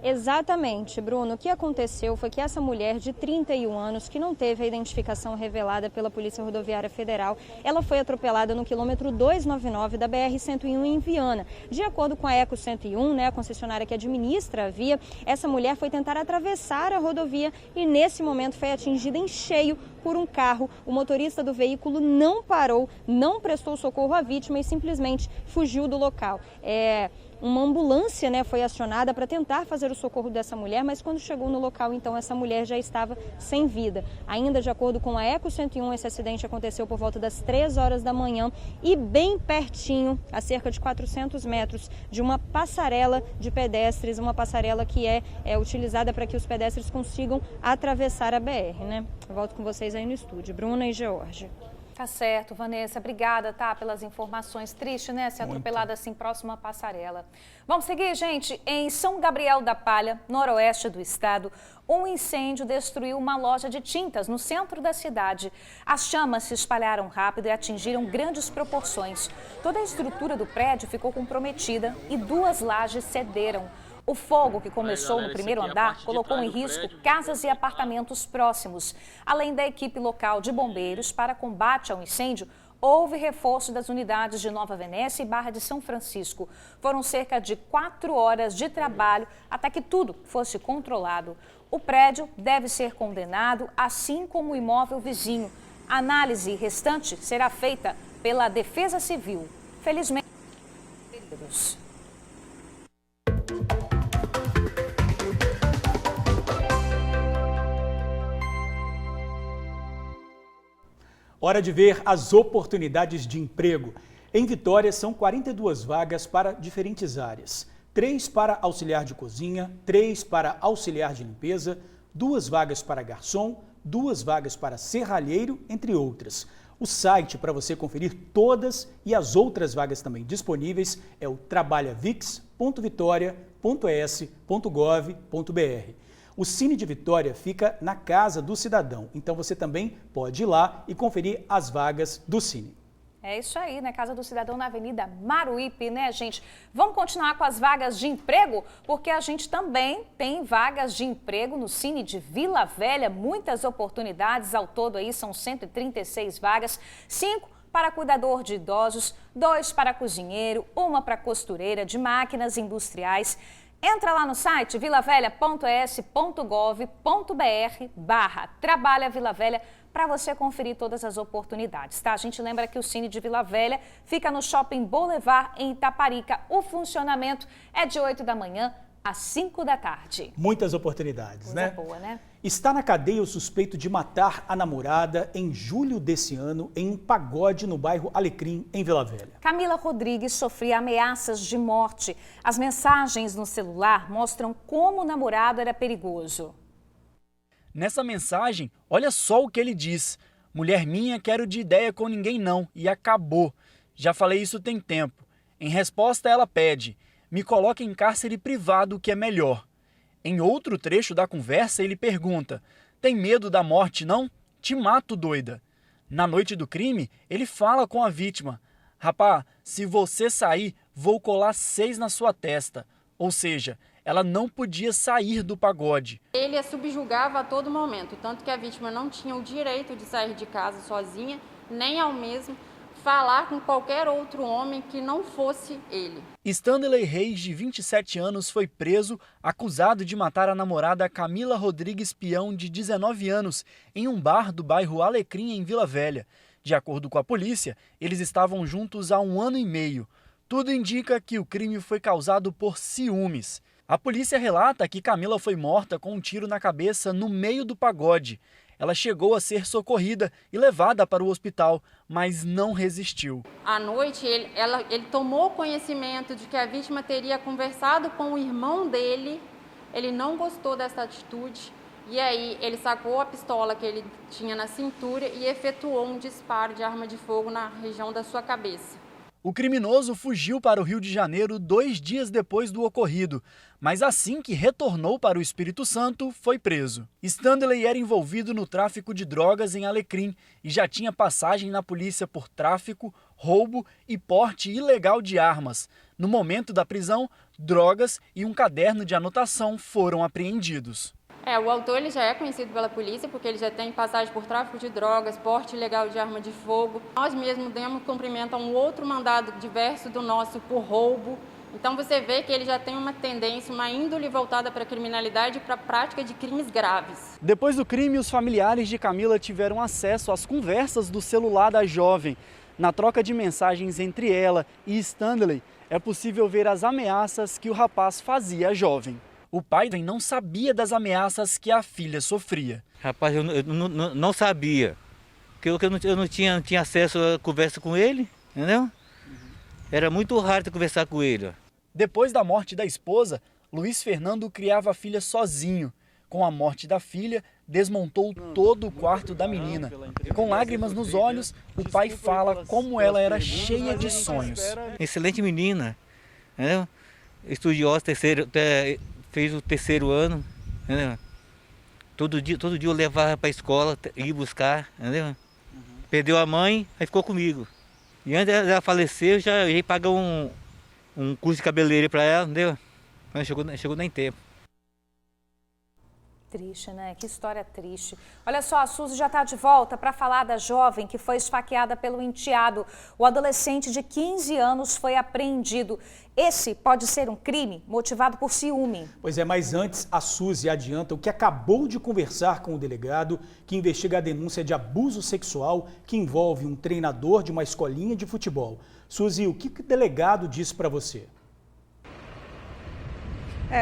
E: Exatamente, Bruno. O que aconteceu foi que essa mulher de 31 anos, que não teve a identificação revelada pela Polícia Rodoviária Federal, ela foi atropelada no quilômetro 299 da BR-101 em Viana. De acordo com a Eco 101, né, a concessionária que administra a via, essa mulher foi tentar atravessar a rodovia e nesse momento foi atingida em cheio por um carro. O motorista do veículo não parou, não prestou socorro à vítima e simplesmente fugiu do local. Uma ambulância, né, foi acionada para tentar fazer o socorro dessa mulher, mas quando chegou no local, então, essa mulher já estava sem vida. Ainda de acordo com a Eco 101, esse acidente aconteceu por volta das 3 horas da manhã e bem pertinho, a cerca de 400 metros, de uma passarela de pedestres, uma passarela que é utilizada para que os pedestres consigam atravessar a BR, né? Eu volto com vocês aí no estúdio. Bruna e George.
B: Tá certo, Vanessa. Obrigada, tá, pelas informações. Triste, né, ser atropelada assim próximo à passarela. Vamos seguir, gente? Em São Gabriel da Palha, noroeste do estado, um incêndio destruiu uma loja de tintas no centro da cidade. As chamas se espalharam rápido e atingiram grandes proporções. Toda a estrutura do prédio ficou comprometida e 2 lajes cederam. O fogo, que começou no primeiro andar, colocou em risco casas e apartamentos próximos. Além da equipe local de bombeiros para combate ao incêndio, houve reforço das unidades de Nova Venécia e Barra de São Francisco. Foram cerca de 4 horas de trabalho até que tudo fosse controlado. O prédio deve ser condenado, assim como o imóvel vizinho. A análise restante será feita pela Defesa Civil. Felizmente, feridos.
A: Hora de ver as oportunidades de emprego. Em Vitória, são 42 vagas para diferentes áreas. 3 para auxiliar de cozinha, 3 para auxiliar de limpeza, 2 vagas para garçom, 2 vagas para serralheiro, entre outras. O site para você conferir todas e as outras vagas também disponíveis é o trabalhavix.vitoria.es.gov.br. O Cine de Vitória fica na Casa do Cidadão, então você também pode ir lá e conferir as vagas do Cine.
B: É isso aí, né? Casa do Cidadão na Avenida Maruípe, né, gente? Vamos continuar com as vagas de emprego? Porque a gente também tem vagas de emprego no Cine de Vila Velha, muitas oportunidades, ao todo aí são 136 vagas, 5 para cuidador de idosos, 2 para cozinheiro, 1 para costureira de máquinas industriais. Entra lá no site vilavelha.es.gov.br/Trabalha Vila Velha para você conferir todas as oportunidades, tá? A gente lembra que o Cine de Vila Velha fica no Shopping Boulevard, em Itaparica. O funcionamento é de 8 da manhã às 5 da tarde.
A: Muitas oportunidades,
B: Coisa
A: né?
B: boa, né?
A: Está na cadeia o suspeito de matar a namorada em julho desse ano em um pagode no bairro Alecrim, em Vila Velha.
B: Camila Rodrigues sofria ameaças de morte. As mensagens no celular mostram como o namorado era perigoso.
Q: Nessa mensagem, olha só o que ele diz. Mulher minha, quero de ideia com ninguém não, e acabou. Já falei isso tem tempo. Em resposta, ela pede, me coloque em cárcere privado, que é melhor. Em outro trecho da conversa, ele pergunta, tem medo da morte não? Te mato, doida. Na noite do crime, ele fala com a vítima, rapá, se você sair, vou colar 6 na sua testa. Ou seja, ela não podia sair do pagode.
R: Ele a subjugava a todo momento, tanto que a vítima não tinha o direito de sair de casa sozinha, nem ao mesmo falar com qualquer outro homem que não fosse ele.
Q: Stanley Reis, de 27 anos, foi preso, acusado de matar a namorada Camila Rodrigues Peão, de 19 anos, em um bar do bairro Alecrim, em Vila Velha. De acordo com a polícia, eles estavam juntos há 1 ano e meio. Tudo indica que o crime foi causado por ciúmes. A polícia relata que Camila foi morta com um tiro na cabeça no meio do pagode. Ela chegou a ser socorrida e levada para o hospital, mas não resistiu.
R: À noite, ele tomou conhecimento de que a vítima teria conversado com o irmão dele. Ele não gostou dessa atitude e aí ele sacou a pistola que ele tinha na cintura e efetuou um disparo de arma de fogo na região da sua cabeça.
Q: O criminoso fugiu para o Rio de Janeiro 2 dias depois do ocorrido, mas assim que retornou para o Espírito Santo, foi preso. Stanley era envolvido no tráfico de drogas em Alecrim e já tinha passagem na polícia por tráfico, roubo e porte ilegal de armas. No momento da prisão, drogas e um caderno de anotação foram apreendidos.
R: O autor ele já é conhecido pela polícia porque ele já tem passagem por tráfico de drogas, porte ilegal de arma de fogo. Nós mesmos demos cumprimento a um outro mandado diverso do nosso por roubo. Então você vê que ele já tem uma tendência, uma índole voltada para a criminalidade e para a prática de crimes graves.
Q: Depois do crime, os familiares de Camila tiveram acesso às conversas do celular da jovem. Na troca de mensagens entre ela e Stanley, é possível ver as ameaças que o rapaz fazia à jovem. O pai não sabia das ameaças que a filha sofria.
S: Rapaz, eu não sabia, porque eu não tinha acesso à conversa com ele, entendeu? Era muito raro conversar com ele.
Q: Depois da morte da esposa, Luiz Fernando criava a filha sozinho. Com a morte da filha, desmontou todo o quarto da menina. Com lágrimas nos olhos, o pai fala como ela era cheia de sonhos.
S: Excelente menina, entendeu? Estudiosa, fez o 3º ano, entendeu? Todo dia eu levava para a escola, ia buscar, entendeu? Perdeu a mãe, aí ficou comigo. E antes dela falecer, eu já ia pagar um curso de cabeleireiro para ela, entendeu? Quando chegou nem tempo.
B: Triste, né? Que história triste. Olha só, a Suzy já está de volta para falar da jovem que foi esfaqueada pelo enteado. O adolescente de 15 anos foi apreendido. Esse pode ser um crime motivado por ciúme.
A: Pois é, mas antes a Suzy adianta o que acabou de conversar com o delegado que investiga a denúncia de abuso sexual que envolve um treinador de uma escolinha de futebol. Suzy, o que o delegado disse para você?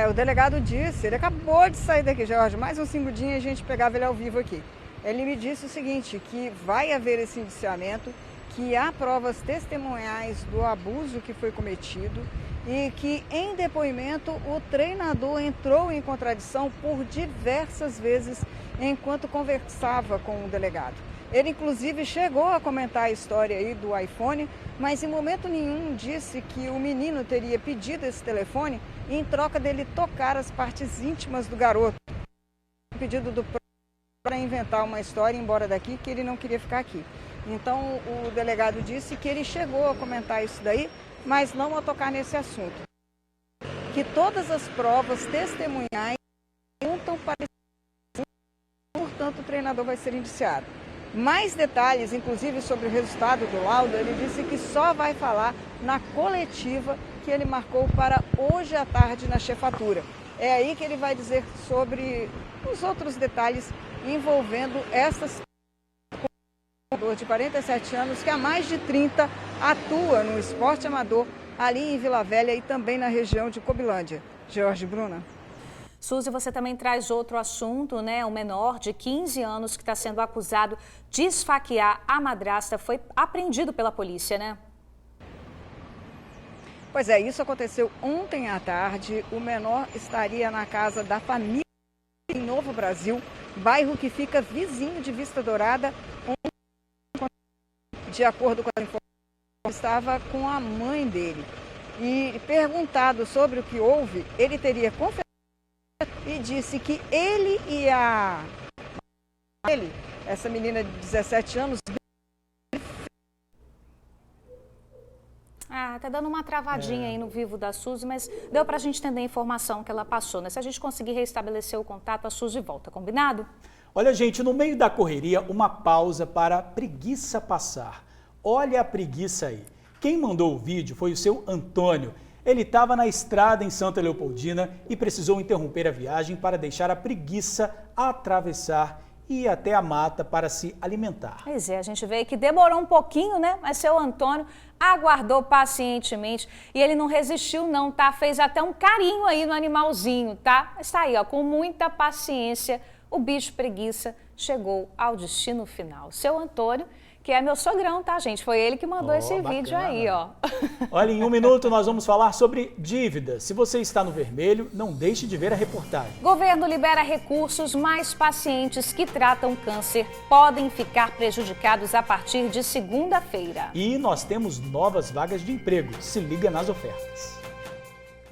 C: O delegado disse, ele acabou de sair daqui, Jorge, mais um segundinho e a gente pegava ele ao vivo aqui. Ele me disse o seguinte, que vai haver esse indiciamento, que há provas testemunhais do abuso que foi cometido e que em depoimento o treinador entrou em contradição por diversas vezes enquanto conversava com o delegado. Ele inclusive chegou a comentar a história aí do iPhone, mas em momento nenhum disse que o menino teria pedido esse telefone em troca dele tocar as partes íntimas do garoto. O pedido do para inventar uma história e ir embora daqui, que ele não queria ficar aqui. Então o delegado disse que ele chegou a comentar isso daí, mas não a tocar nesse assunto. Que todas as provas testemunhais apontam para esse, portanto o treinador vai ser indiciado. Mais detalhes, inclusive sobre o resultado do laudo, ele disse que só vai falar na coletiva que ele marcou para hoje à tarde na chefatura. É aí que ele vai dizer sobre os outros detalhes envolvendo essas de 47 anos que há mais de 30 atua no esporte amador ali em Vila Velha e também na região de Cobilândia. Jorge, Bruna.
B: Suzy, você também traz outro assunto, né? Um menor de 15 anos que está sendo acusado de esfaquear a madrasta foi apreendido pela polícia, né?
C: Pois é, isso aconteceu ontem à tarde. O menor estaria na casa da família em Novo Brasil, bairro que fica vizinho de Vista Dourada, onde, de acordo com as informações, estava com a mãe dele. E perguntado sobre o que houve, ele teria confessado e disse que ele e essa menina de 17 anos...
B: Tá dando uma travadinha aí no vivo da Suzy, mas deu pra gente entender a informação que ela passou, né? Se a gente conseguir restabelecer o contato, a Suzy volta, combinado?
A: Olha, gente, no meio da correria, uma pausa para a preguiça passar. Olha a preguiça aí. Quem mandou o vídeo foi o seu Antônio. Ele estava na estrada em Santa Leopoldina e precisou interromper a viagem para deixar a preguiça atravessar e ir até a mata para se alimentar.
B: Pois é, a gente vê que demorou um pouquinho, né? Mas seu Antônio aguardou pacientemente e ele não resistiu não, tá? Fez até um carinho aí no animalzinho, tá? Mas tá aí, ó, com muita paciência, o bicho preguiça chegou ao destino final. Seu Antônio, que é meu sogrão, tá, gente? Foi ele que mandou esse vídeo aí, ó.
A: Olha, em um minuto nós vamos falar sobre dívidas. Se você está no vermelho, não deixe de ver a reportagem.
B: Governo libera recursos, mas pacientes que tratam câncer podem ficar prejudicados a partir de segunda-feira.
A: E nós temos novas vagas de emprego. Se liga nas ofertas.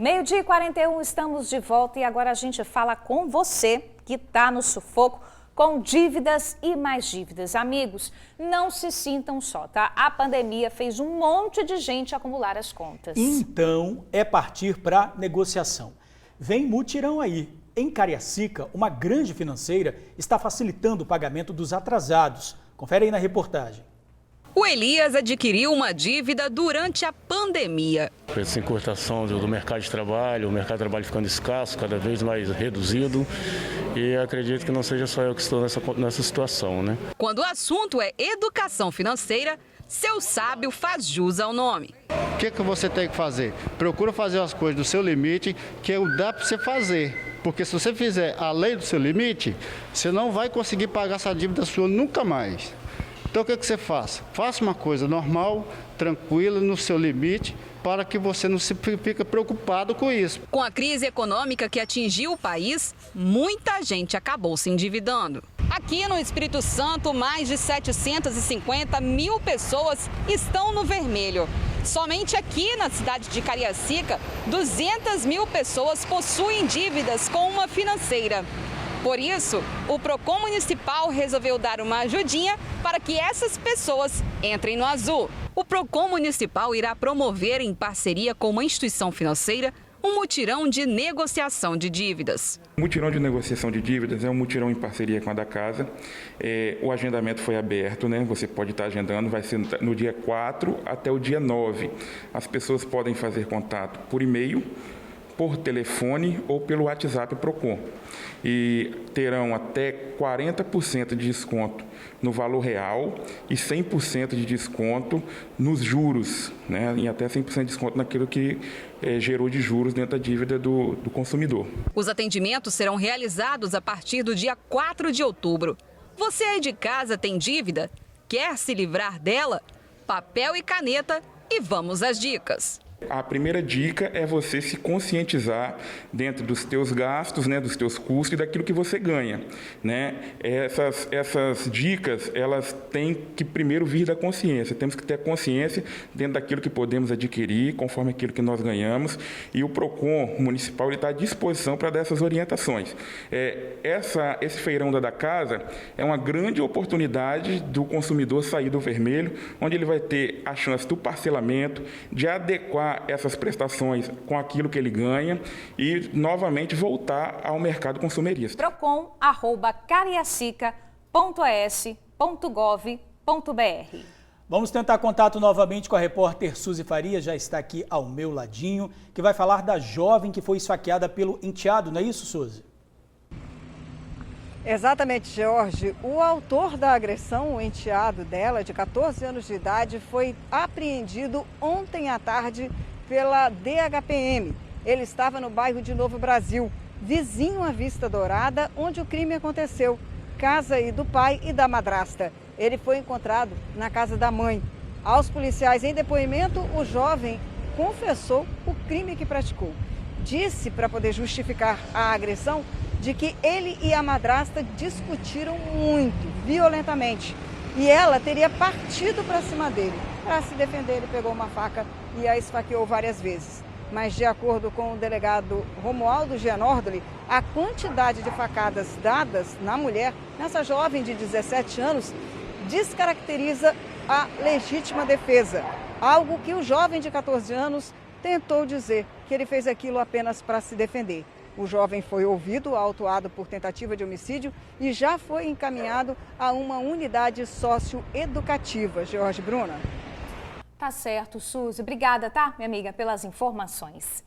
B: 12h41, estamos de volta e agora a gente fala com você que está no sufoco com dívidas e mais dívidas. Amigos, não se sintam só, tá? A pandemia fez um monte de gente acumular as contas.
A: Então, é partir para negociação. Vem mutirão aí. Em Cariacica, uma grande financeira está facilitando o pagamento dos atrasados. Confere aí na reportagem.
K: O Elias adquiriu uma dívida durante a pandemia.
T: Essa encurtação do mercado de trabalho, o mercado de trabalho ficando escasso, cada vez mais reduzido, e acredito que não seja só eu que estou nessa situação, né?
K: Quando o assunto é educação financeira, seu sábio faz jus ao nome.
U: O que você tem que fazer? Procura fazer as coisas do seu limite, que dá para você fazer. Porque se você fizer além do seu limite, você não vai conseguir pagar essa dívida sua nunca mais. Então o que você faz? Faça uma coisa normal, tranquila, no seu limite, para que você não se fique preocupado com isso.
K: Com a crise econômica que atingiu o país, muita gente acabou se endividando. Aqui no Espírito Santo, mais de 750 mil pessoas estão no vermelho. Somente aqui na cidade de Cariacica, 200 mil pessoas possuem dívidas com uma financeira. Por isso, o Procon Municipal resolveu dar uma ajudinha para que essas pessoas entrem no azul. O Procon Municipal irá promover, em parceria com uma instituição financeira, um mutirão de negociação de dívidas.
V: O mutirão de negociação de dívidas é um mutirão em parceria com a da Casa. O agendamento foi aberto, né? Você pode estar agendando, vai ser no dia 4 até o dia 9. As pessoas podem fazer contato por e-mail, por telefone ou pelo WhatsApp Procon. E terão até 40% de desconto no valor real e 100% de desconto nos juros, né? E até 100% de desconto naquilo que gerou de juros dentro da dívida do consumidor.
K: Os atendimentos serão realizados a partir do dia 4 de outubro. Você aí de casa tem dívida? Quer se livrar dela? Papel e caneta e vamos às dicas.
V: A primeira dica é você se conscientizar dentro dos teus gastos, né, dos teus custos e daquilo que você ganha, né? Essas dicas, elas têm que primeiro vir da consciência. Temos que ter consciência dentro daquilo que podemos adquirir, conforme aquilo que nós ganhamos. E o Procon Municipal está à disposição para dar essas orientações. Esse feirão da Casa é uma grande oportunidade do consumidor sair do vermelho, onde ele vai ter a chance do parcelamento, de adequar essas prestações com aquilo que ele ganha e novamente voltar ao mercado consumerista.
B: procon@cariacica.es.gov.br.
A: Vamos tentar contato novamente com a repórter Suzy Faria, já está aqui ao meu ladinho, que vai falar da jovem que foi esfaqueada pelo enteado, não é isso, Suzy?
C: Exatamente, Jorge. O autor da agressão, o enteado dela, de 14 anos de idade, foi apreendido ontem à tarde pela DHPM. Ele estava no bairro de Novo Brasil, vizinho à Vista Dourada, onde o crime aconteceu. Casa aí do pai e da madrasta. Ele foi encontrado na casa da mãe. Aos policiais em depoimento, o jovem confessou o crime que praticou. Disse, para poder justificar a agressão, de que ele e a madrasta discutiram muito, violentamente. E ela teria partido para cima dele. Para se defender, ele pegou uma faca e a esfaqueou várias vezes. Mas, de acordo com o delegado Romualdo Gianordoli, a quantidade de facadas dadas na mulher, nessa jovem de 17 anos, descaracteriza a legítima defesa. Algo que o jovem de 14 anos tentou dizer, que ele fez aquilo apenas para se defender. O jovem foi ouvido, autuado por tentativa de homicídio e já foi encaminhado a uma unidade socioeducativa. Jorge, Bruna.
B: Tá certo, Suzy. Obrigada, tá, minha amiga, pelas informações.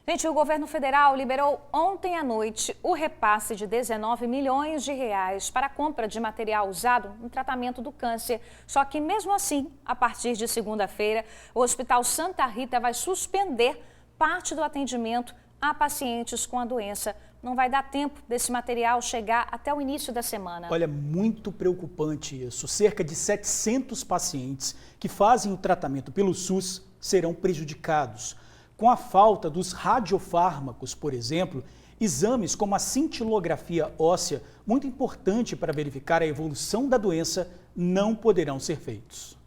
B: Gente, o governo federal liberou ontem à noite o repasse de 19 milhões de reais para a compra de material usado no tratamento do câncer. Só que, mesmo assim, a partir de segunda-feira, o Hospital Santa Rita vai suspender parte do atendimento há pacientes com a doença. Não vai dar tempo desse material chegar até o início da semana.
A: Olha, muito preocupante isso. Cerca de 700 pacientes que fazem o tratamento pelo SUS serão prejudicados. Com a falta dos radiofármacos, por exemplo, exames como a cintilografia óssea, muito importante para verificar a evolução da doença, não poderão ser feitos.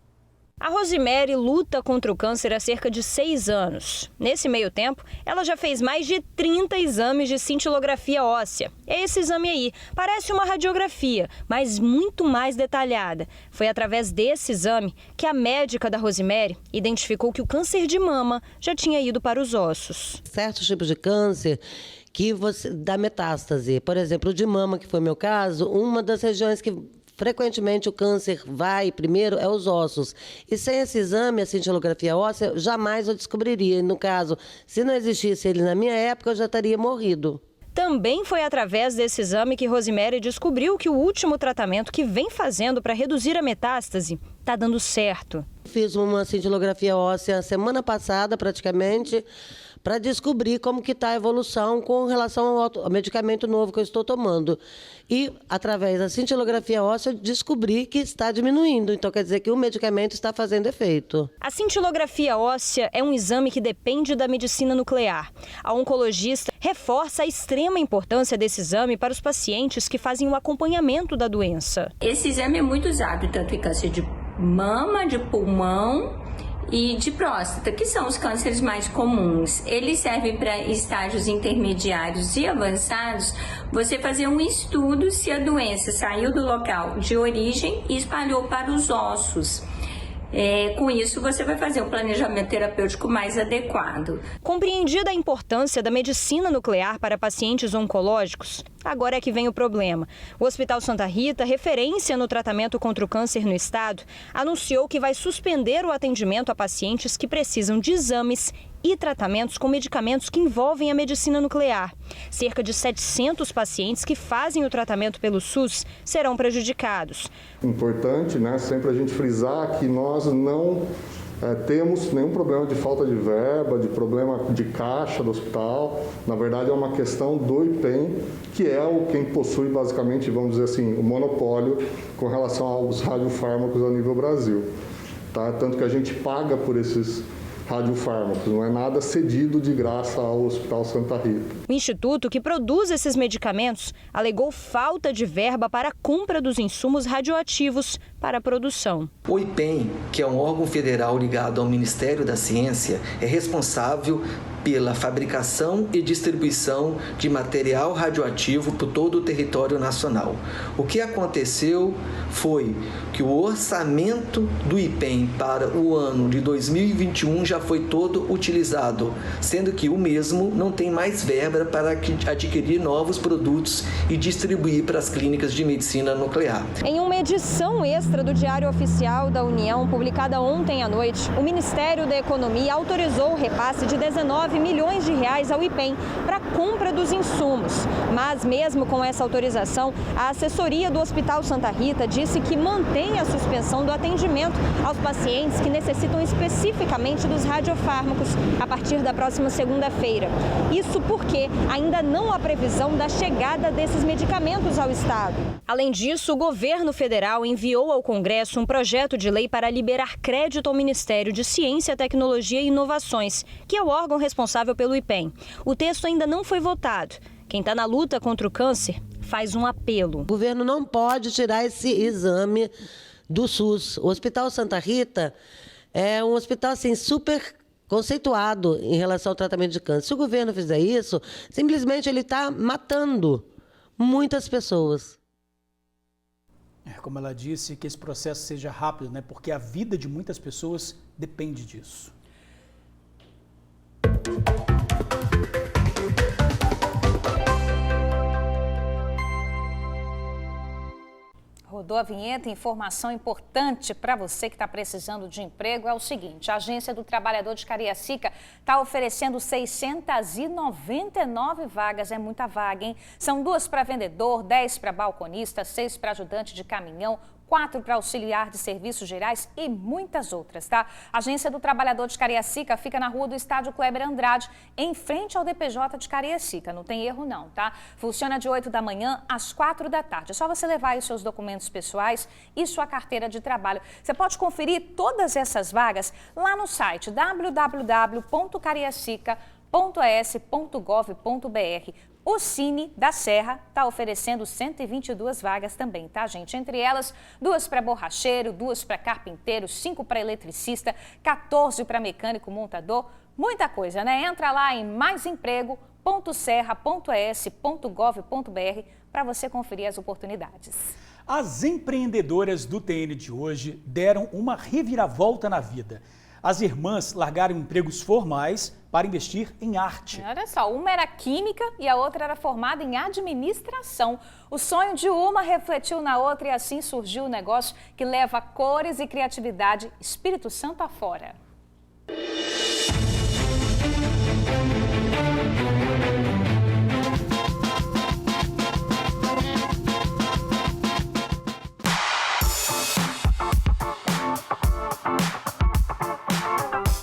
E: A Rosemary luta contra o câncer há cerca de 6 anos. Nesse meio tempo, ela já fez mais de 30 exames de cintilografia óssea. É esse exame aí. Parece uma radiografia, mas muito mais detalhada. Foi através desse exame que a médica da Rosemary identificou que o câncer de mama já tinha ido para os ossos.
D: Certos tipos de câncer que você dá metástase. Por exemplo, o de mama, que foi meu caso, uma das regiões que frequentemente o câncer vai primeiro é os ossos. E sem esse exame, a cintilografia óssea, jamais eu descobriria. E no caso, se não existisse ele na minha época, eu já teria morrido.
E: Também foi através desse exame que Rosemary descobriu que o último tratamento que vem fazendo para reduzir a metástase está dando certo.
D: Fiz uma cintilografia óssea semana passada, praticamente, para descobrir como que está a evolução com relação ao medicamento novo que eu estou tomando. E, através da cintilografia óssea, eu descobri que está diminuindo. Então, quer dizer que o medicamento está fazendo efeito.
E: A cintilografia óssea é um exame que depende da medicina nuclear. A oncologista reforça a extrema importância desse exame para os pacientes que fazem o acompanhamento da doença.
F: Esse exame é muito usado, tanto em câncer de mama, de pulmão e de próstata, que são os cânceres mais comuns. Eles servem para estágios intermediários e avançados, você fazer um estudo se a doença saiu do local de origem e espalhou para os ossos. Com isso, você vai fazer um planejamento terapêutico mais adequado.
E: Compreendida a importância da medicina nuclear para pacientes oncológicos, agora é que vem o problema. O Hospital Santa Rita, referência no tratamento contra o câncer no estado, anunciou que vai suspender o atendimento a pacientes que precisam de exames e tratamentos com medicamentos que envolvem a medicina nuclear. Cerca de 700 pacientes que fazem o tratamento pelo SUS serão prejudicados.
W: Importante, sempre a gente frisar que nós não temos nenhum problema de falta de verba, de problema de caixa do hospital. Na verdade, é uma questão do IPEM, que é quem possui basicamente, vamos dizer assim, o monopólio com relação aos radiofármacos a nível Brasil. Tá? Tanto que a gente paga por esses radiofármacos, não é nada cedido de graça ao Hospital Santa Rita.
E: O instituto que produz esses medicamentos alegou falta de verba para a compra dos insumos radioativos para a produção.
X: O IPEM, que é um órgão federal ligado ao Ministério da Ciência, é responsável pela fabricação e distribuição de material radioativo por todo o território nacional. O que aconteceu foi que o orçamento do IPEM para o ano de 2021 já foi todo utilizado, sendo que o mesmo não tem mais verba para adquirir novos produtos e distribuir para as clínicas de medicina nuclear.
E: Em uma edição extra do Diário Oficial da União, publicada ontem à noite, o Ministério da Economia autorizou o repasse de 19 milhões de reais ao IPEM para a compra dos insumos. Mas mesmo com essa autorização, a assessoria do Hospital Santa Rita disse que mantém a suspensão do atendimento aos pacientes que necessitam especificamente dos radiofármacos a partir da próxima segunda-feira. Isso porque ainda não há previsão da chegada desses medicamentos ao estado. Além disso, o governo federal enviou ao Congresso um projeto de lei para liberar crédito ao Ministério de Ciência, Tecnologia e Inovações, que é o órgão responsável pelo IPEM. O texto ainda não foi votado. Quem está na luta contra o câncer faz um apelo.
D: O governo não pode tirar esse exame do SUS. O Hospital Santa Rita é um hospital assim, super conceituado em relação ao tratamento de câncer. Se o governo fizer isso, simplesmente ele está matando muitas pessoas.
A: Como ela disse, que esse processo seja rápido, porque a vida de muitas pessoas depende disso.
B: Rodou a vinheta, informação importante para você que está precisando de emprego é o seguinte: a Agência do Trabalhador de Cariacica está oferecendo 699 vagas, é muita vaga, hein? São 2 para vendedor, 10 para balconista, 6 para ajudante de caminhão, 4 para auxiliar de serviços gerais e muitas outras, tá? A Agência do Trabalhador de Cariacica fica na rua do Estádio Kleber Andrade, em frente ao DPJ de Cariacica. Não tem erro não, tá? Funciona de 8 da manhã às 4 da tarde. É só você levar aí os seus documentos pessoais e sua carteira de trabalho. Você pode conferir todas essas vagas lá no site www.cariacica.es.gov.br. O Cine da Serra está oferecendo 122 vagas também, tá, gente? Entre elas, 2 para borracheiro, 2 para carpinteiro, 5 para eletricista, 14 para mecânico montador. Muita coisa, né? Entra lá em maisemprego.serra.es.gov.br para você conferir as oportunidades.
A: As empreendedoras do TN de hoje deram uma reviravolta na vida. As irmãs largaram empregos formais para investir em arte.
B: Olha só, uma era química e a outra era formada em administração. O sonho de uma refletiu na outra e assim surgiu o negócio que leva cores e criatividade Espírito Santo afora.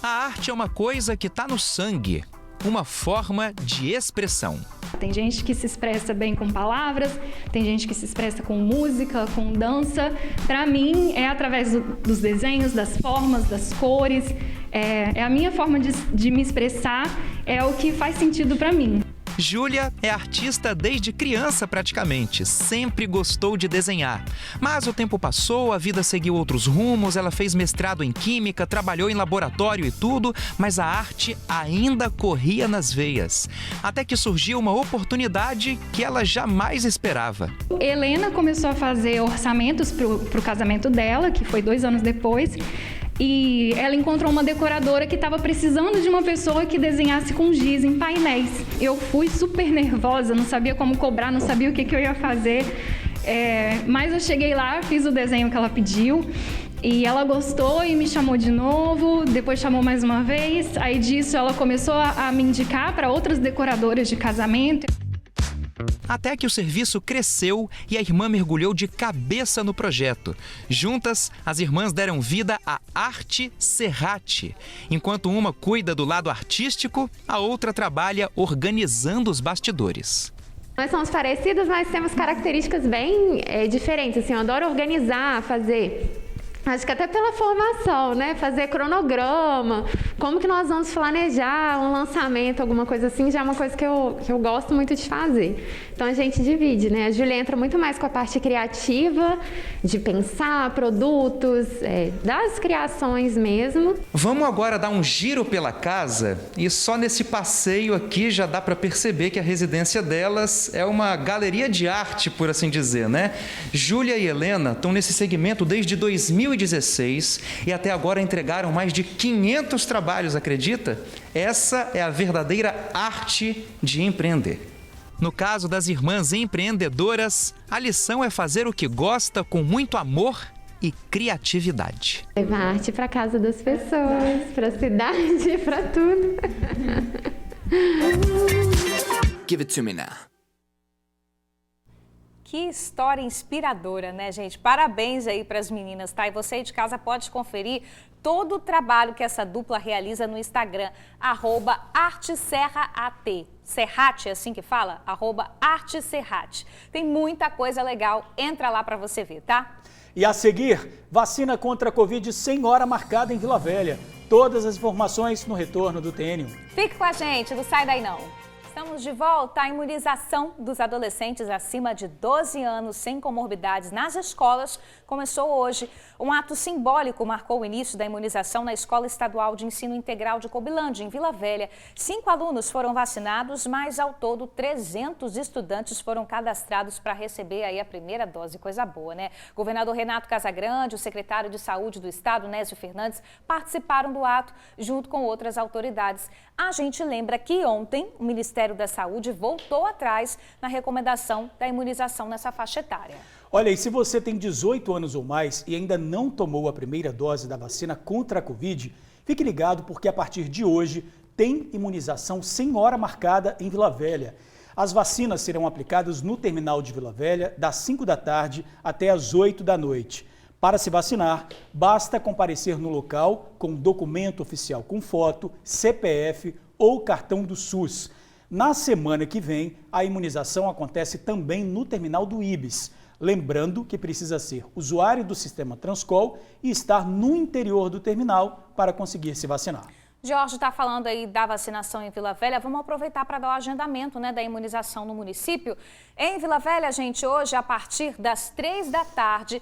H: A arte é uma coisa que está no sangue, uma forma de expressão.
I: Tem gente que se expressa bem com palavras, tem gente que se expressa com música, com dança. Para mim, é através dos desenhos, das formas, das cores. É a minha forma de me expressar, é o que faz sentido para mim.
H: Júlia é artista desde criança praticamente, sempre gostou de desenhar. Mas o tempo passou, a vida seguiu outros rumos, ela fez mestrado em química, trabalhou em laboratório e tudo, mas a arte ainda corria nas veias. Até que surgiu uma oportunidade que ela jamais esperava.
I: Helena começou a fazer orçamentos pro casamento dela, que foi 2 anos depois. E ela encontrou uma decoradora que estava precisando de uma pessoa que desenhasse com giz em painéis. Eu fui super nervosa, não sabia como cobrar, não sabia o que eu ia fazer. Mas eu cheguei lá, fiz o desenho que ela pediu. E ela gostou e me chamou de novo, depois chamou mais uma vez. Aí disso ela começou a me indicar para outras decoradoras de casamento.
H: Até que o serviço cresceu e a irmã mergulhou de cabeça no projeto. Juntas, as irmãs deram vida à Arte Serrate. Enquanto uma cuida do lado artístico, a outra trabalha organizando os bastidores.
J: Nós somos parecidas, mas temos características bem diferentes. Assim, eu adoro organizar, fazer... Acho que até pela formação, né? Fazer cronograma, como que nós vamos planejar um lançamento, alguma coisa assim, já é uma coisa que eu gosto muito de fazer. Então a gente divide, né? A Júlia entra muito mais com a parte criativa, de pensar produtos, das criações mesmo.
H: Vamos agora dar um giro pela casa e só nesse passeio aqui já dá para perceber que a residência delas é uma galeria de arte, por assim dizer, né? Júlia e Helena estão nesse segmento desde 2016 e até agora entregaram mais de 500 trabalhos, acredita? Essa é a verdadeira arte de empreender. No caso das irmãs empreendedoras, a lição é fazer o que gosta com muito amor e criatividade.
J: Levar arte para casa das pessoas, para a cidade, para tudo.
L: Give it to me now.
B: Que história inspiradora, né, gente? Parabéns aí para as meninas, tá? E você aí de casa pode conferir todo o trabalho que essa dupla realiza no Instagram, @ArteSerraAT. Serrate, é assim que fala? @ArteSerrate. Tem muita coisa legal, entra lá para você ver, tá?
A: E a seguir, vacina contra a Covid sem hora marcada em Vila Velha. Todas as informações no retorno do TN.
B: Fique com a gente, não sai daí não. Estamos de volta. A imunização dos adolescentes acima de 12 anos sem comorbidades nas escolas começou hoje. Um ato simbólico marcou o início da imunização na Escola Estadual de Ensino Integral de Cobilândia, em Vila Velha. 5 alunos foram vacinados, mas ao todo 300 estudantes foram cadastrados para receber aí a primeira dose. Coisa boa, né? Governador Renato Casagrande, o secretário de Saúde do Estado, Nésio Fernandes, participaram do ato junto com outras autoridades. A gente lembra que ontem o Ministério da Saúde voltou atrás na recomendação da imunização nessa faixa etária.
A: Olha, e se você tem 18 anos ou mais e ainda não tomou a primeira dose da vacina contra a Covid, fique ligado porque a partir de hoje tem imunização sem hora marcada em Vila Velha. As vacinas serão aplicadas no terminal de Vila Velha das 5 da tarde até as 8 da noite. Para se vacinar, basta comparecer no local com documento oficial com foto, CPF ou cartão do SUS. Na semana que vem, a imunização acontece também no terminal do IBS. Lembrando que precisa ser usuário do sistema Transcol e estar no interior do terminal para conseguir se vacinar.
B: Jorge está falando aí da vacinação em Vila Velha. Vamos aproveitar para dar o agendamento, da imunização no município. Em Vila Velha, gente, hoje, a partir das 3 da tarde,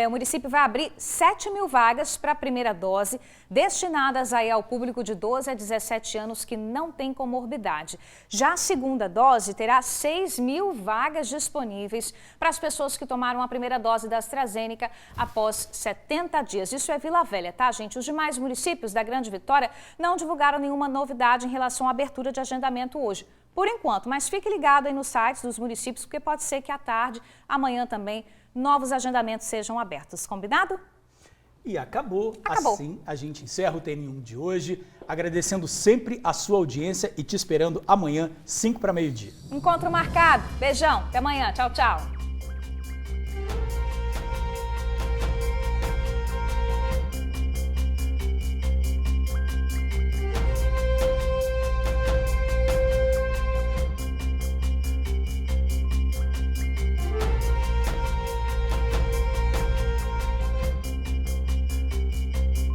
B: o município vai abrir 7.000 vagas para a primeira dose, destinadas aí ao público de 12 a 17 anos que não tem comorbidade. Já a segunda dose terá 6.000 vagas disponíveis para as pessoas que tomaram a primeira dose da AstraZeneca após 70 dias. Isso é Vila Velha, tá, gente? Os demais municípios da Grande Vitória não divulgaram nenhuma novidade em relação à abertura de agendamento hoje, por enquanto. Mas fique ligado aí nos sites dos municípios, porque pode ser que à tarde, amanhã também, novos agendamentos sejam abertos. Combinado?
A: E acabou. Assim a gente encerra o TN1 de hoje, agradecendo sempre a sua audiência e te esperando amanhã, 5 para meio-dia.
B: Encontro marcado. Beijão. Até amanhã. Tchau, tchau.